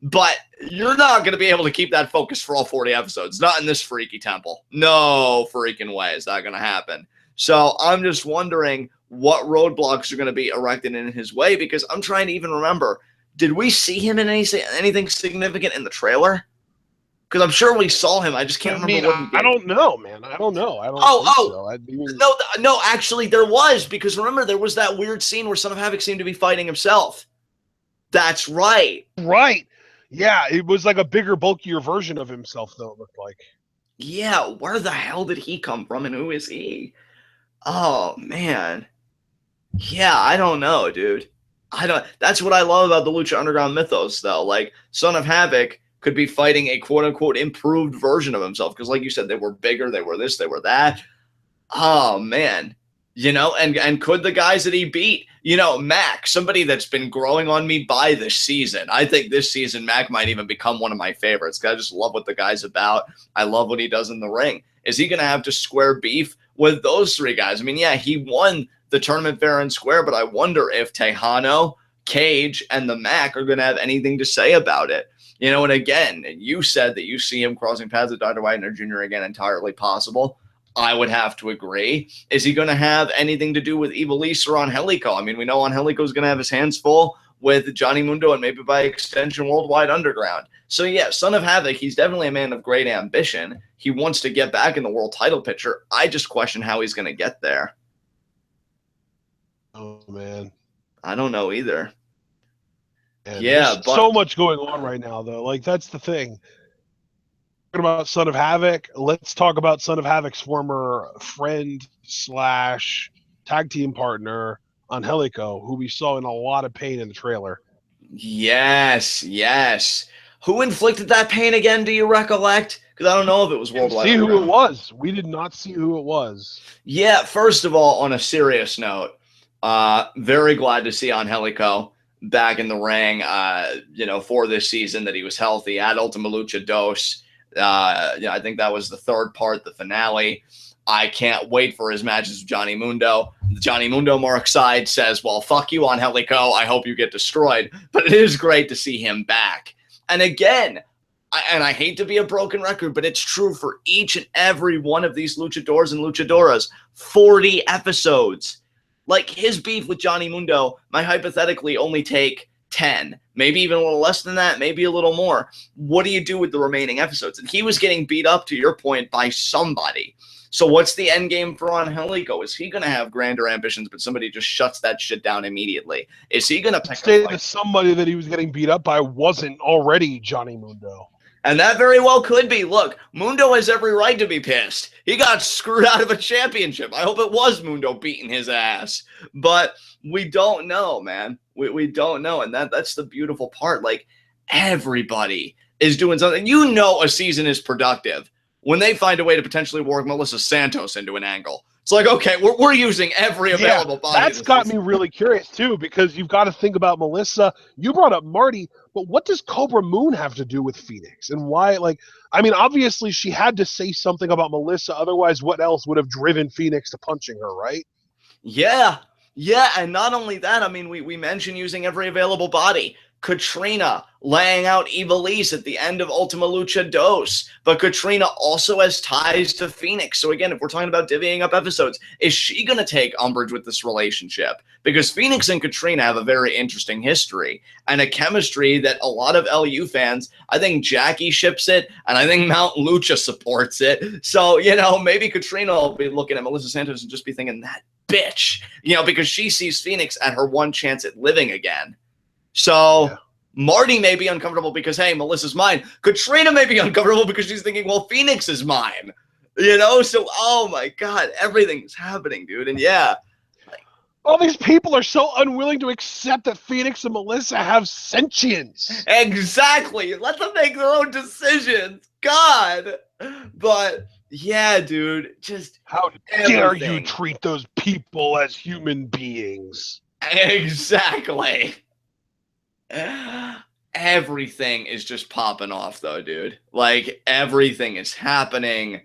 But you're not going to be able to keep that focus for all 40 episodes. Not in this freaky temple. No freaking way is that going to happen. So I'm just wondering what roadblocks are going to be erected in his way, because I'm trying to even remember, did we see him in anything significant in the trailer? Because I'm sure we saw him. I just can't remember what he did. I don't know, man. I don't know. No, actually there was, because remember, there was that weird scene where Son of Havoc seemed to be fighting himself. That's right. Right. Yeah, it was like a bigger, bulkier version of himself, though, it looked like. Yeah, where the hell did he come from, and who is he? Oh, man. Yeah, I don't know, dude. That's what I love about the Lucha Underground mythos, though. Like, Son of Havoc could be fighting a quote-unquote improved version of himself, because like you said, they were bigger, they were this, they were that. Oh, man. And could the guys that he beat, Mac, somebody that's been growing on me by this season. I think this season Mac might even become one of my favorites, because I just love what the guy's about. I love what he does in the ring. Is he going to have to square beef with those 3 guys? I mean, yeah, he won the tournament fair and square, but I wonder if Tejano, Cage, and the Mac are going to have anything to say about it. And again, you said that you see him crossing paths with Dr. Wagner Jr. again, entirely possible. I would have to agree. Is he going to have anything to do with Ivelisse or Angelico? I mean, we know Angelico is going to have his hands full with Johnny Mundo and maybe by extension Worldwide Underground. So yeah, Son of Havoc, he's definitely a man of great ambition. He wants to get back in the world title picture. I just question how he's going to get there. Oh, man. I don't know either. And there's so much going on right now, though. Like, that's the thing. Talking about Son of Havoc, let's talk about Son of Havoc's former friend / tag team partner, Angelico, who we saw in a lot of pain in the trailer. Yes. Who inflicted that pain again, do you recollect? Because I don't know if it was Worldwide. See who it was. We did not see who it was. Yeah, first of all, on a serious note, very glad to see Angelico back in the ring, for this season, that he was healthy at Ultima Lucha Dos. I think that was the 3rd part, the finale. I can't wait for his matches with Johnny Mundo. The Johnny Mundo Mark side says, well, fuck you, Angelico. I hope you get destroyed. But it is great to see him back. And again, I hate to be a broken record, but it's true for each and every one of these luchadors and luchadoras. 40 episodes. Like, his beef with Johnny Mundo might hypothetically only take 10, maybe even a little less than that, maybe a little more. What do you do with the remaining episodes? And he was getting beat up, to your point, by somebody. So what's the end game for Angelico? Is he going to have grander ambitions, but somebody just shuts that shit down immediately? Is he going to pick a Say fight? that somebody that he was getting beat up by wasn't already Johnny Mundo. And that very well could be. Look, Mundo has every right to be pissed. He got screwed out of a championship. I hope it was Mundo beating his ass. But we don't know, man. We don't know. And that's the beautiful part. Like, everybody is doing something. You know a season is productive when they find a way to potentially work Melissa Santos into an angle. It's like, okay, we're using every available body. That's got me really curious, too, because you've got to think about Melissa. You brought up Marty, but what does Cobra Moon have to do with Phoenix? And why, like, I mean, obviously she had to say something about Melissa. Otherwise, what else would have driven Phoenix to punching her, right? Yeah. Yeah, and not only that, I mean, we mentioned using every available body. Katrina laying out Ivelisse at the end of Ultima Lucha Dos. But Katrina also has ties to Phoenix. So again, if we're talking about divvying up episodes, is she going to take umbrage with this relationship? Because Phoenix and Katrina have a very interesting history and a chemistry that a lot of LU fans, I think Jackie ships it, and I think Mount Lucha supports it. So, you know, maybe Katrina will be looking at Melissa Santos and just be thinking, that bitch, you know, because she sees Phoenix at her one chance at living again. So yeah. Marty may be uncomfortable because, hey, Melissa's mine. Katrina may be uncomfortable because she's thinking, well, Phoenix is mine. You know? So, oh, my God, everything's happening, dude. And, yeah. All these people are so unwilling to accept that Phoenix and Melissa have sentience. Exactly. Let them make their own decisions. God. But, yeah, dude, just how dare you treat those people as human beings? Exactly. Everything is just popping off, though, dude. Like, everything is happening.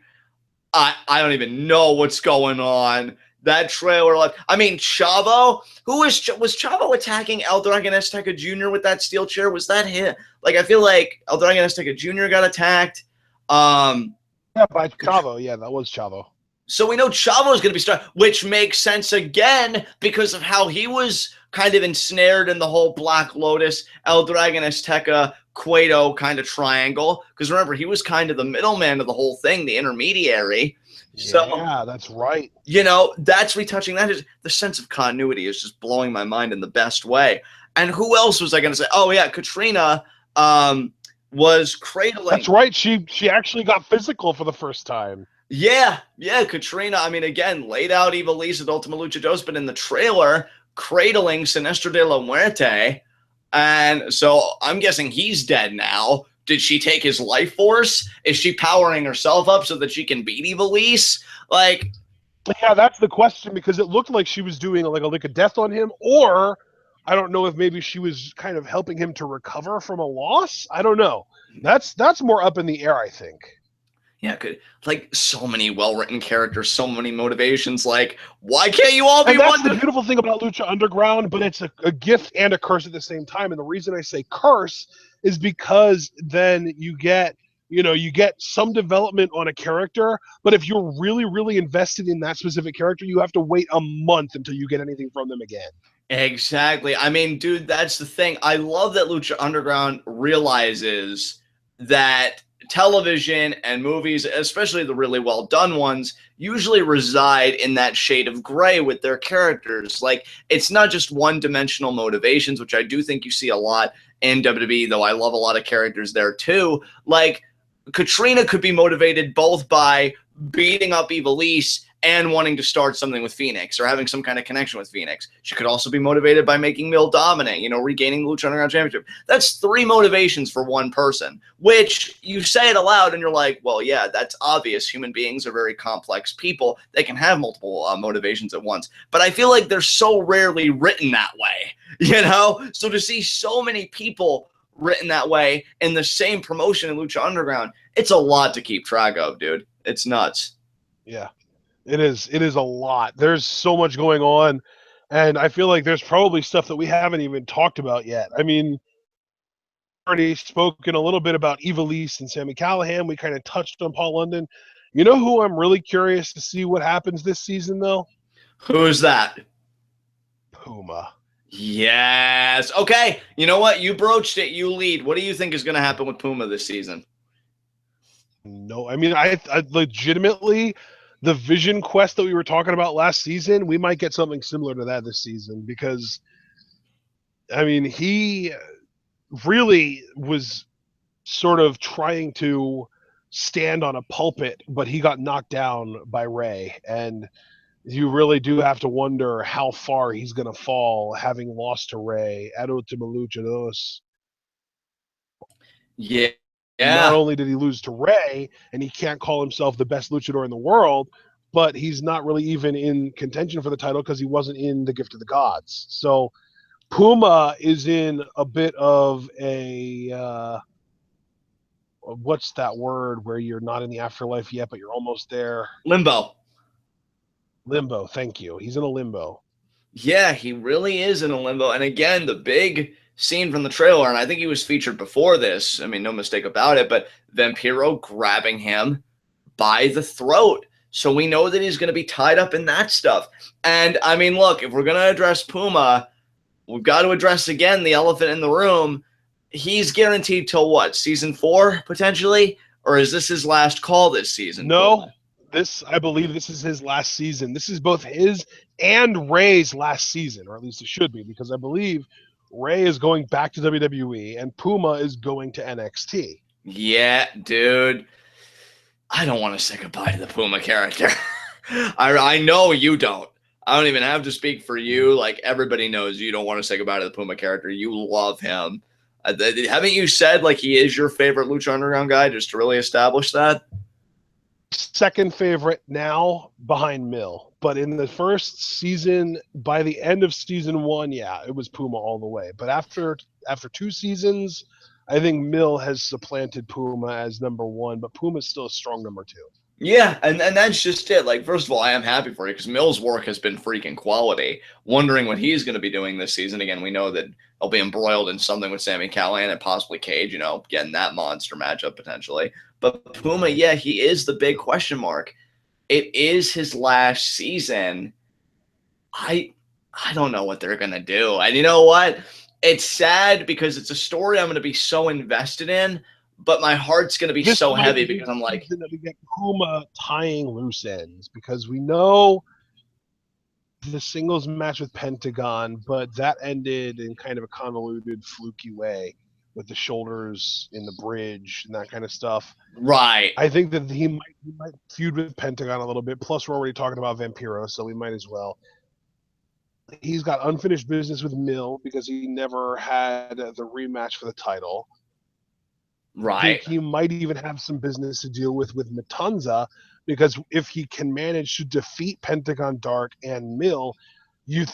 I don't even know what's going on. That trailer, like, I mean, Chavo, was Chavo attacking El Dragon Azteca Jr. with that steel chair? Was that him? Like, I feel like El Dragon Azteca Jr. got attacked. Yeah, by Chavo. Yeah, that was Chavo. So we know Chavo is going to be starting, which makes sense again because of how he was kind of ensnared in the whole Black Lotus, El Dragon Azteca, Cueto kind of triangle. Because remember, he was kind of the middleman of the whole thing, the intermediary. So, yeah, that's right. You know, that's retouching. That is the sense of continuity is just blowing my mind in the best way. And who else was I going to say? Oh, yeah, Katrina was cradling. That's right. She actually got physical for the first time. Yeah, Katrina, I mean, again, laid out Ivelisse at Ultima Lucha Dos, but in the trailer, cradling Sinestro de la Muerte, and so I'm guessing he's dead now. Did she take his life force? Is she powering herself up so that she can beat Ivelisse? Like, yeah, that's the question, because it looked like she was doing like a lick of death on him, or I don't know if maybe she was kind of helping him to recover from a loss. I don't know. That's more up in the air, I think. Yeah, like so many well-written characters, so many motivations. Like, why can't you all be and that's one? The beautiful thing about Lucha Underground, but it's a gift and a curse at the same time. And the reason I say curse is because then you get some development on a character, but if you're really, really invested in that specific character, you have to wait a month until you get anything from them again. Exactly. I mean, dude, that's the thing. I love that Lucha Underground realizes that television and movies, especially the really well done ones, usually reside in that shade of gray with their characters. Like, it's not just one-dimensional motivations, which I do think you see a lot in WWE, though I love a lot of characters there too. Like, Katrina could be motivated both by beating up Ivelisse and wanting to start something with Phoenix or having some kind of connection with Phoenix. She could also be motivated by making Mil dominate, regaining the Lucha Underground Championship. That's 3 motivations for one person, which you say it aloud and you're like, well, yeah, that's obvious. Human beings are very complex people. They can have multiple motivations at once. But I feel like they're so rarely written that way, So to see so many people written that way in the same promotion in Lucha Underground, it's a lot to keep track of, dude. It's nuts. Yeah. It is a lot. There's so much going on, and I feel like there's probably stuff that we haven't even talked about yet. I mean, already spoken a little bit about Ivelisse and Sami Callihan. We kind of touched on Paul London. You know who I'm really curious to see what happens this season, though? Who's that? Puma. Yes. Okay. You know what? You broached it. You lead. What do you think is going to happen with Puma this season? No, I mean, I legitimately... the Vision Quest that we were talking about last season, we might get something similar to that this season, because I mean, he really was sort of trying to stand on a pulpit, but he got knocked down by Ray, and you really do have to wonder how far he's going to fall, having lost to Ray at Ultima Lucha Dos. Yeah. Not only did he lose to Ray, and he can't call himself the best luchador in the world, but he's not really even in contention for the title because he wasn't in the Gift of the Gods. So Puma is in a bit of a what's that word where you're not in the afterlife yet, but you're almost there? Limbo. Limbo. Thank you. He's in a limbo. Yeah, he really is in a limbo. And again, the big scene from the trailer, and I think he was featured before this. I mean, no mistake about it, but Vampiro grabbing him by the throat. So we know that he's going to be tied up in that stuff. And I mean, look, if we're going to address Puma, we've got to address again the elephant in the room. He's guaranteed till what? Season 4 potentially? Or is this his last call this season? No, I believe this is his last season. This is both his and Ray's last season, or at least it should be, because I believe Ray is going back to WWE and Puma is going to NXT. Yeah, dude. I don't want to say goodbye to the Puma character. I know you don't. I don't even have to speak for you. Like, everybody knows you don't want to say goodbye to the Puma character. You love him. Haven't you said, like, he is your favorite Lucha Underground guy, just to really establish that? Second favorite now, behind Mill. But in the first season, by the end of season 1, yeah, it was Puma all the way. But after 2 seasons, I think Mill has supplanted Puma as number 1, but Puma's still a strong number 2. Yeah, and that's just it. Like, first of all, I am happy for you because Mill's work has been freaking quality. Wondering what he's going to be doing this season. Again, we know that he'll be embroiled in something with Sami Callihan and possibly Cage, you know, getting that monster matchup potentially. But Puma, yeah, he is the big question mark. It is his last season. I don't know what they're going to do. And you know what? It's sad because it's a story I'm going to be so invested in, but my heart's going to be so heavy because I'm like, that we get Puma tying loose ends, because we know the singles match with Pentagon, but that ended in kind of a convoluted, fluky way with the shoulders in the bridge and that kind of stuff. Right. I think that he might feud with Pentagon a little bit. Plus, we're already talking about Vampiro, so we might as well. He's got unfinished business with Mill because he never had the rematch for the title. Right. I think he might even have some business to deal with Matanza, because if he can manage to defeat Pentagon Dark and Mill, you've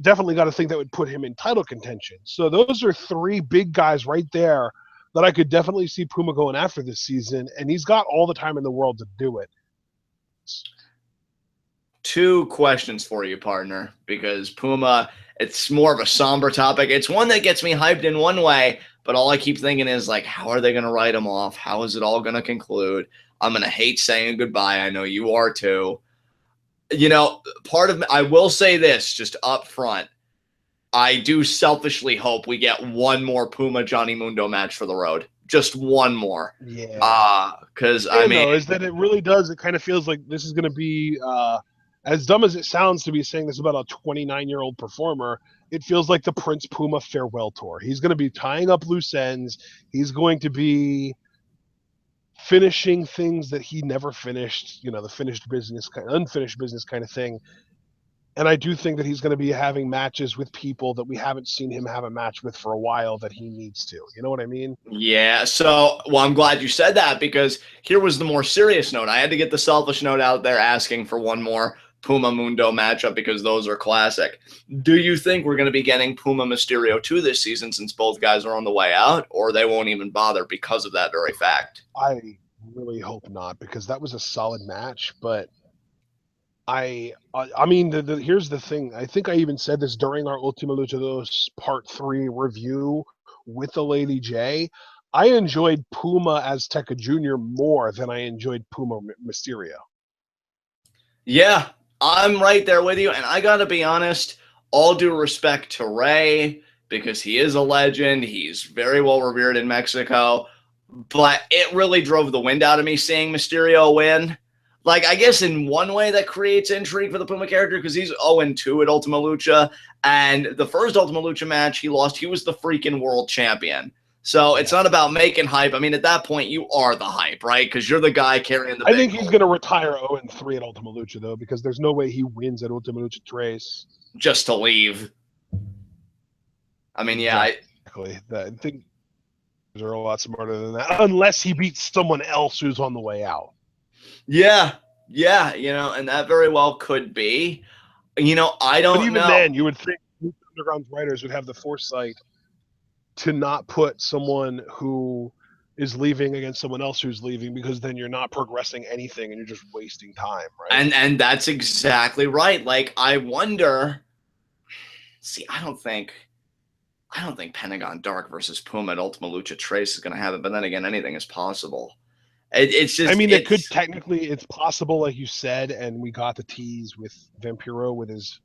definitely got to think that would put him in title contention. So those are 3 big guys right there that I could definitely see Puma going after this season, and he's got all the time in the world to do it. 2 questions for you, partner, because Puma, it's more of a somber topic. It's one that gets me hyped in one way, but all I keep thinking is, like, how are they going to write him off? How is it all going to conclude? I'm going to hate saying goodbye. I know you are too. You know, part of me, I will say this just up front. I do selfishly hope we get one more Puma Johnny Mundo match for the road. Just one more. Yeah. Because, I mean, is that it really does. It kind of feels like this is going to be, as dumb as it sounds to be saying this about a 29-year-old performer, it feels like the Prince Puma farewell tour. He's going to be tying up loose ends. He's going to be finishing things that he never finished, you know, the unfinished business kind of thing. And I do think that he's going to be having matches with people that we haven't seen him have a match with for a while that he needs to. You know what I mean? Yeah. So, well, I'm glad you said that, because here was the more serious note. I had to get the selfish note out there asking for one more Puma Mundo matchup because those are classic. Do you think we're going to be getting Puma Mysterio 2 this season since both guys are on the way out, or they won't even bother because of that very fact? I really hope not, because that was a solid match, but I mean, here's the thing. I think I even said this during our Ultima Lucha Dos Part 3 review with the Lady J. I enjoyed Puma Azteca Jr. more than I enjoyed Puma Mysterio. Yeah, I'm right there with you. And I got to be honest, all due respect to Ray, because he is a legend. He's very well revered in Mexico. But it really drove the wind out of me seeing Mysterio win. Like, I guess in one way that creates intrigue for the Puma character because he's 0-2 at Ultima Lucha. And the first Ultima Lucha match he lost, he was the freaking world champion. So it's not about making hype. I mean, at that point, you are the hype, right? Because you're the guy carrying the I think he's going to retire 0-3 at Ultima Lucha, though, because there's no way he wins at Ultima Lucha Trace. Just to leave. I mean, yeah. Exactly. I think they're a lot smarter than that, unless he beats someone else who's on the way out. Yeah, and that very well could be. I don't know. But even then, you would think Underground's writers would have the foresight to not put someone who is leaving against someone else who's leaving, because then you're not progressing anything and you're just wasting time, right? And that's exactly right. Like, I wonder. See, I don't think Pentagon Dark versus Puma at Ultima Lucha Trace is going to happen. But then again, anything is possible. It's just. I mean, it could technically. It's possible, like you said, and we got the tease with Vampiro with his,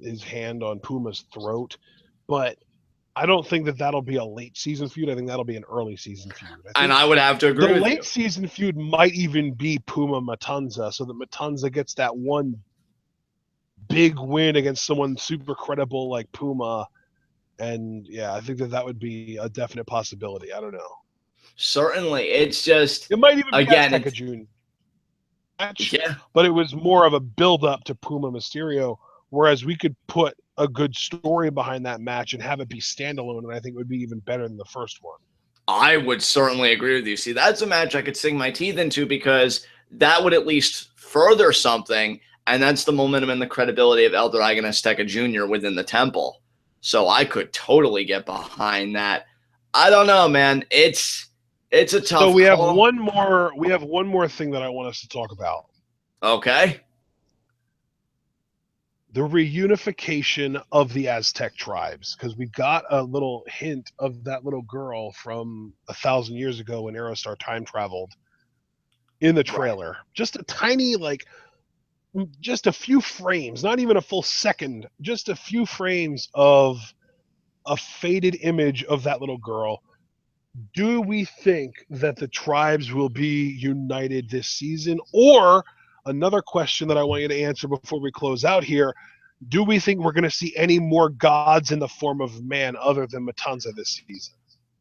his hand on Puma's throat, but I don't think that'll be a late season feud. I think that'll be an early season feud. And I would have to agree with you. The late season feud might even be Puma Matanza, so that Matanza gets that one big win against someone super credible like Puma. And yeah, I think that would be a definite possibility. I don't know. Certainly, it's just it might even be again a June match, yeah, but it was more of a build up to Puma Mysterio. Whereas we could put a good story behind that match and have it be standalone, and I think it would be even better than the first one. I would certainly agree with you. See, that's a match I could sink my teeth into because that would at least further something, and that's the momentum and the credibility of El Dragon Azteca Jr. within the temple. So I could totally get behind that. I don't know, man. It's a tough. So we have one more. We have one more thing that I want us to talk about. Okay. The reunification of the Aztec tribes, because we got a little hint of that little girl from 1,000 years ago when Aerostar time traveled in the trailer. Right. Just a tiny, just a few frames, not even a full second, just a few frames of a faded image of that little girl. Do we think that the tribes will be united this season? Or another question that I want you to answer before we close out here, do we think we're going to see any more gods in the form of man other than Matanza this season?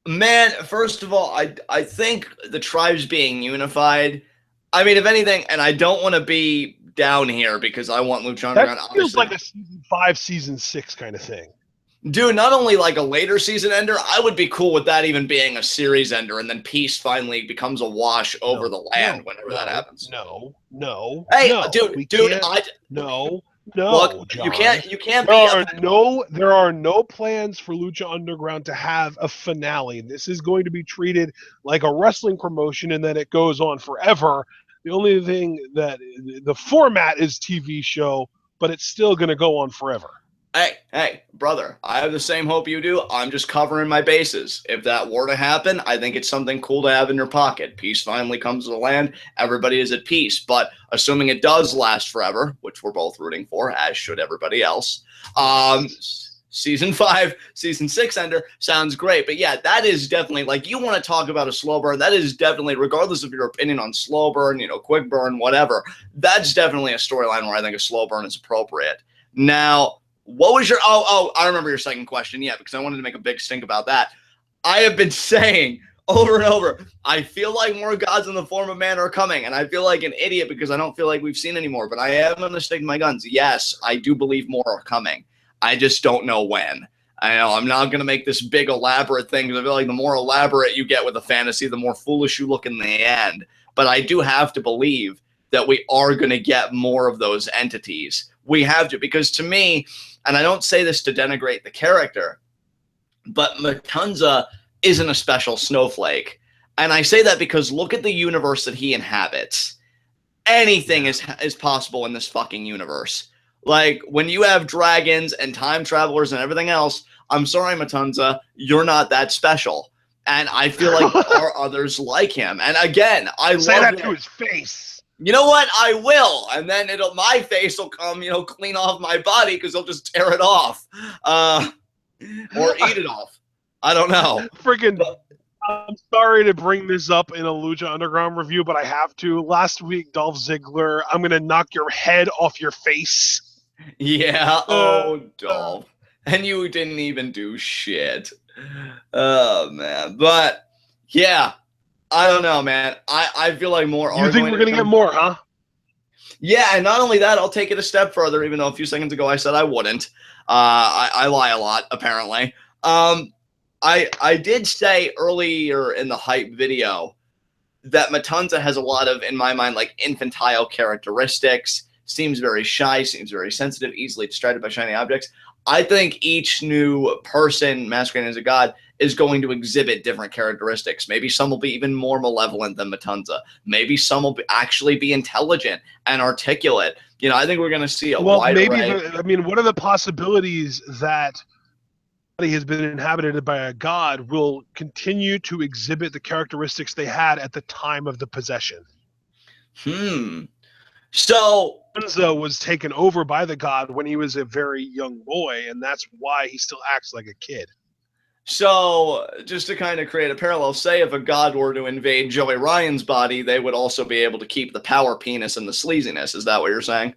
Man, first of all, I think the tribes being unified, I mean, if anything, and I don't want to be down here because I want Lucha Underground. That feels like a season 5, season 6 kind of thing. Dude, not only like a later season ender, I would be cool with that even being a series ender, and then peace finally becomes a wash over the land whenever that happens. No. Hey, no, dude, no. Look, John. You can't. There are no plans for Lucha Underground to have a finale. This is going to be treated like a wrestling promotion, and then it goes on forever. The only thing that the format is TV show, but it's still going to go on forever. Hey, brother, I have the same hope you do. I'm just covering my bases. If that were to happen, I think it's something cool to have in your pocket. Peace finally comes to the land. Everybody is at peace. But assuming it does last forever, which we're both rooting for, as should everybody else, season 5, season 6 ender sounds great. But yeah, that is definitely, like, you want to talk about a slow burn. That is definitely, regardless of your opinion on slow burn, quick burn, whatever, that's definitely a storyline where I think a slow burn is appropriate. Now, what was your I remember your second question. Yeah, because I wanted to make a big stink about that. I have been saying over and over, I feel like more gods in the form of man are coming, and I feel like an idiot because I don't feel like we've seen any more, but I am going to stick to my guns. Yes, I do believe more are coming. I just don't know when. I know I'm not going to make this big elaborate thing because I feel like the more elaborate you get with a fantasy, the more foolish you look in the end. But I do have to believe that we are going to get more of those entities. We have to, because to me, and I don't say this to denigrate the character, but Matanza isn't a special snowflake. And I say that because look at the universe that he inhabits. Anything is possible in this fucking universe. Like, when you have dragons and time travelers and everything else, I'm sorry, Matanza, you're not that special. And I feel like there are others like him. And again, I say love that to his face. You know what? I will, and then my face will come, clean off my body because he'll just tear it off, or eat it off. I don't know. Friggin', I'm sorry to bring this up in a Lucha Underground review, but I have to. Last week, Dolph Ziggler, I'm going to knock your head off your face. Yeah, oh, Dolph. And you didn't even do shit. Oh, man. But, yeah, I don't know, man. I feel like more You think we're going to get more, huh? Yeah, and not only that, I'll take it a step further, even though a few seconds ago I said I wouldn't. I lie a lot, apparently. I did say earlier in the hype video that Matanza has a lot of, in my mind, like infantile characteristics. Seems very shy, seems very sensitive, easily distracted by shiny objects. I think each new person masquerading as a god is going to exhibit different characteristics. Maybe some will be even more malevolent than Matanza. Maybe some will actually be intelligent and articulate. You know, I think we're going to see a wide array. I mean, what are the possibilities that body has been inhabited by a god will continue to exhibit the characteristics they had at the time of the possession? So Enzo was taken over by the god when he was a very young boy, and that's why he still acts like a kid. So, just to kind of create a parallel, say if a god were to invade Joey Ryan's body, they would also be able to keep the power penis and the sleaziness. Is that what you're saying?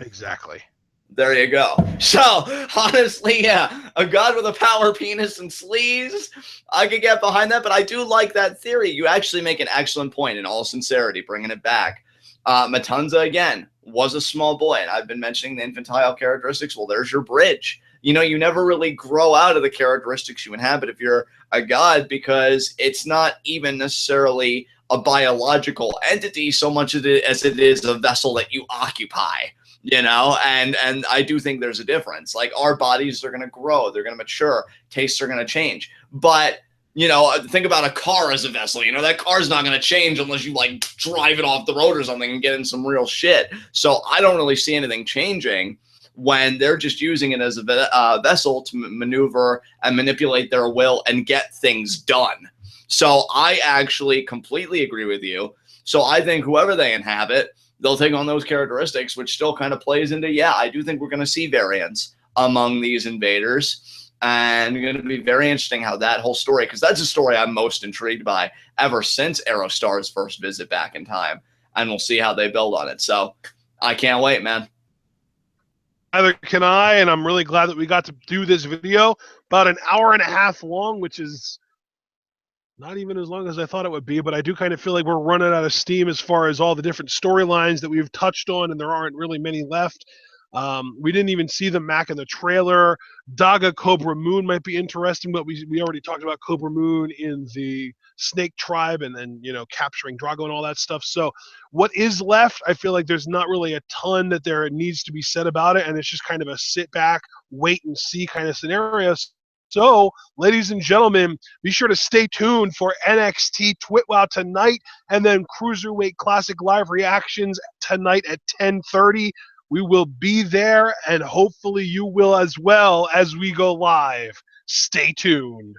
Exactly. There you go. So, honestly, yeah, a god with a power penis and sleaze, I could get behind that, but I do like that theory. You actually make an excellent point, in all sincerity, bringing it back. Matanza, again, was a small boy, and I've been mentioning the infantile characteristics. Well, there's your bridge. You know, you never really grow out of the characteristics you inhabit if you're a god, because it's not even necessarily a biological entity so much as it is a vessel that you occupy. You know, and I do think there's a difference. Like, our bodies are going to grow, they're going to mature, tastes are going to change. But, you know, think about a car as a vessel. You know, that car's not going to change unless you, like, drive it off the road or something and get in some real shit. So I don't really see anything changing when they're just using it as a vessel to maneuver and manipulate their will and get things done. So I actually completely agree with you. So I think whoever they inhabit, they'll take on those characteristics, which still kind of plays into, yeah, I do think we're going to see variants among these invaders. And it's going to be very interesting how that whole story, because that's a story I'm most intrigued by ever since Aerostar's first visit back in time. And we'll see how they build on it. So I can't wait, man. Neither can I, and I'm really glad that we got to do this video. About an hour and a half long, which is not even as long as I thought it would be, but I do kind of feel like we're running out of steam as far as all the different storylines that we've touched on, and there aren't really many left. We didn't even see the Mac in the trailer. Daga Cobra Moon might be interesting, but we already talked about Cobra Moon in the Snake Tribe, and then, you know, capturing Drago and all that stuff. So what is left, I feel like there's not really a ton that there needs to be said about it, and it's just kind of a sit back, wait and see kind of scenario. So, ladies and gentlemen, be sure to stay tuned for NXT Twitwow tonight, and then Cruiserweight Classic Live reactions tonight at 10:30. We will be there, and hopefully you will as well as we go live. Stay tuned.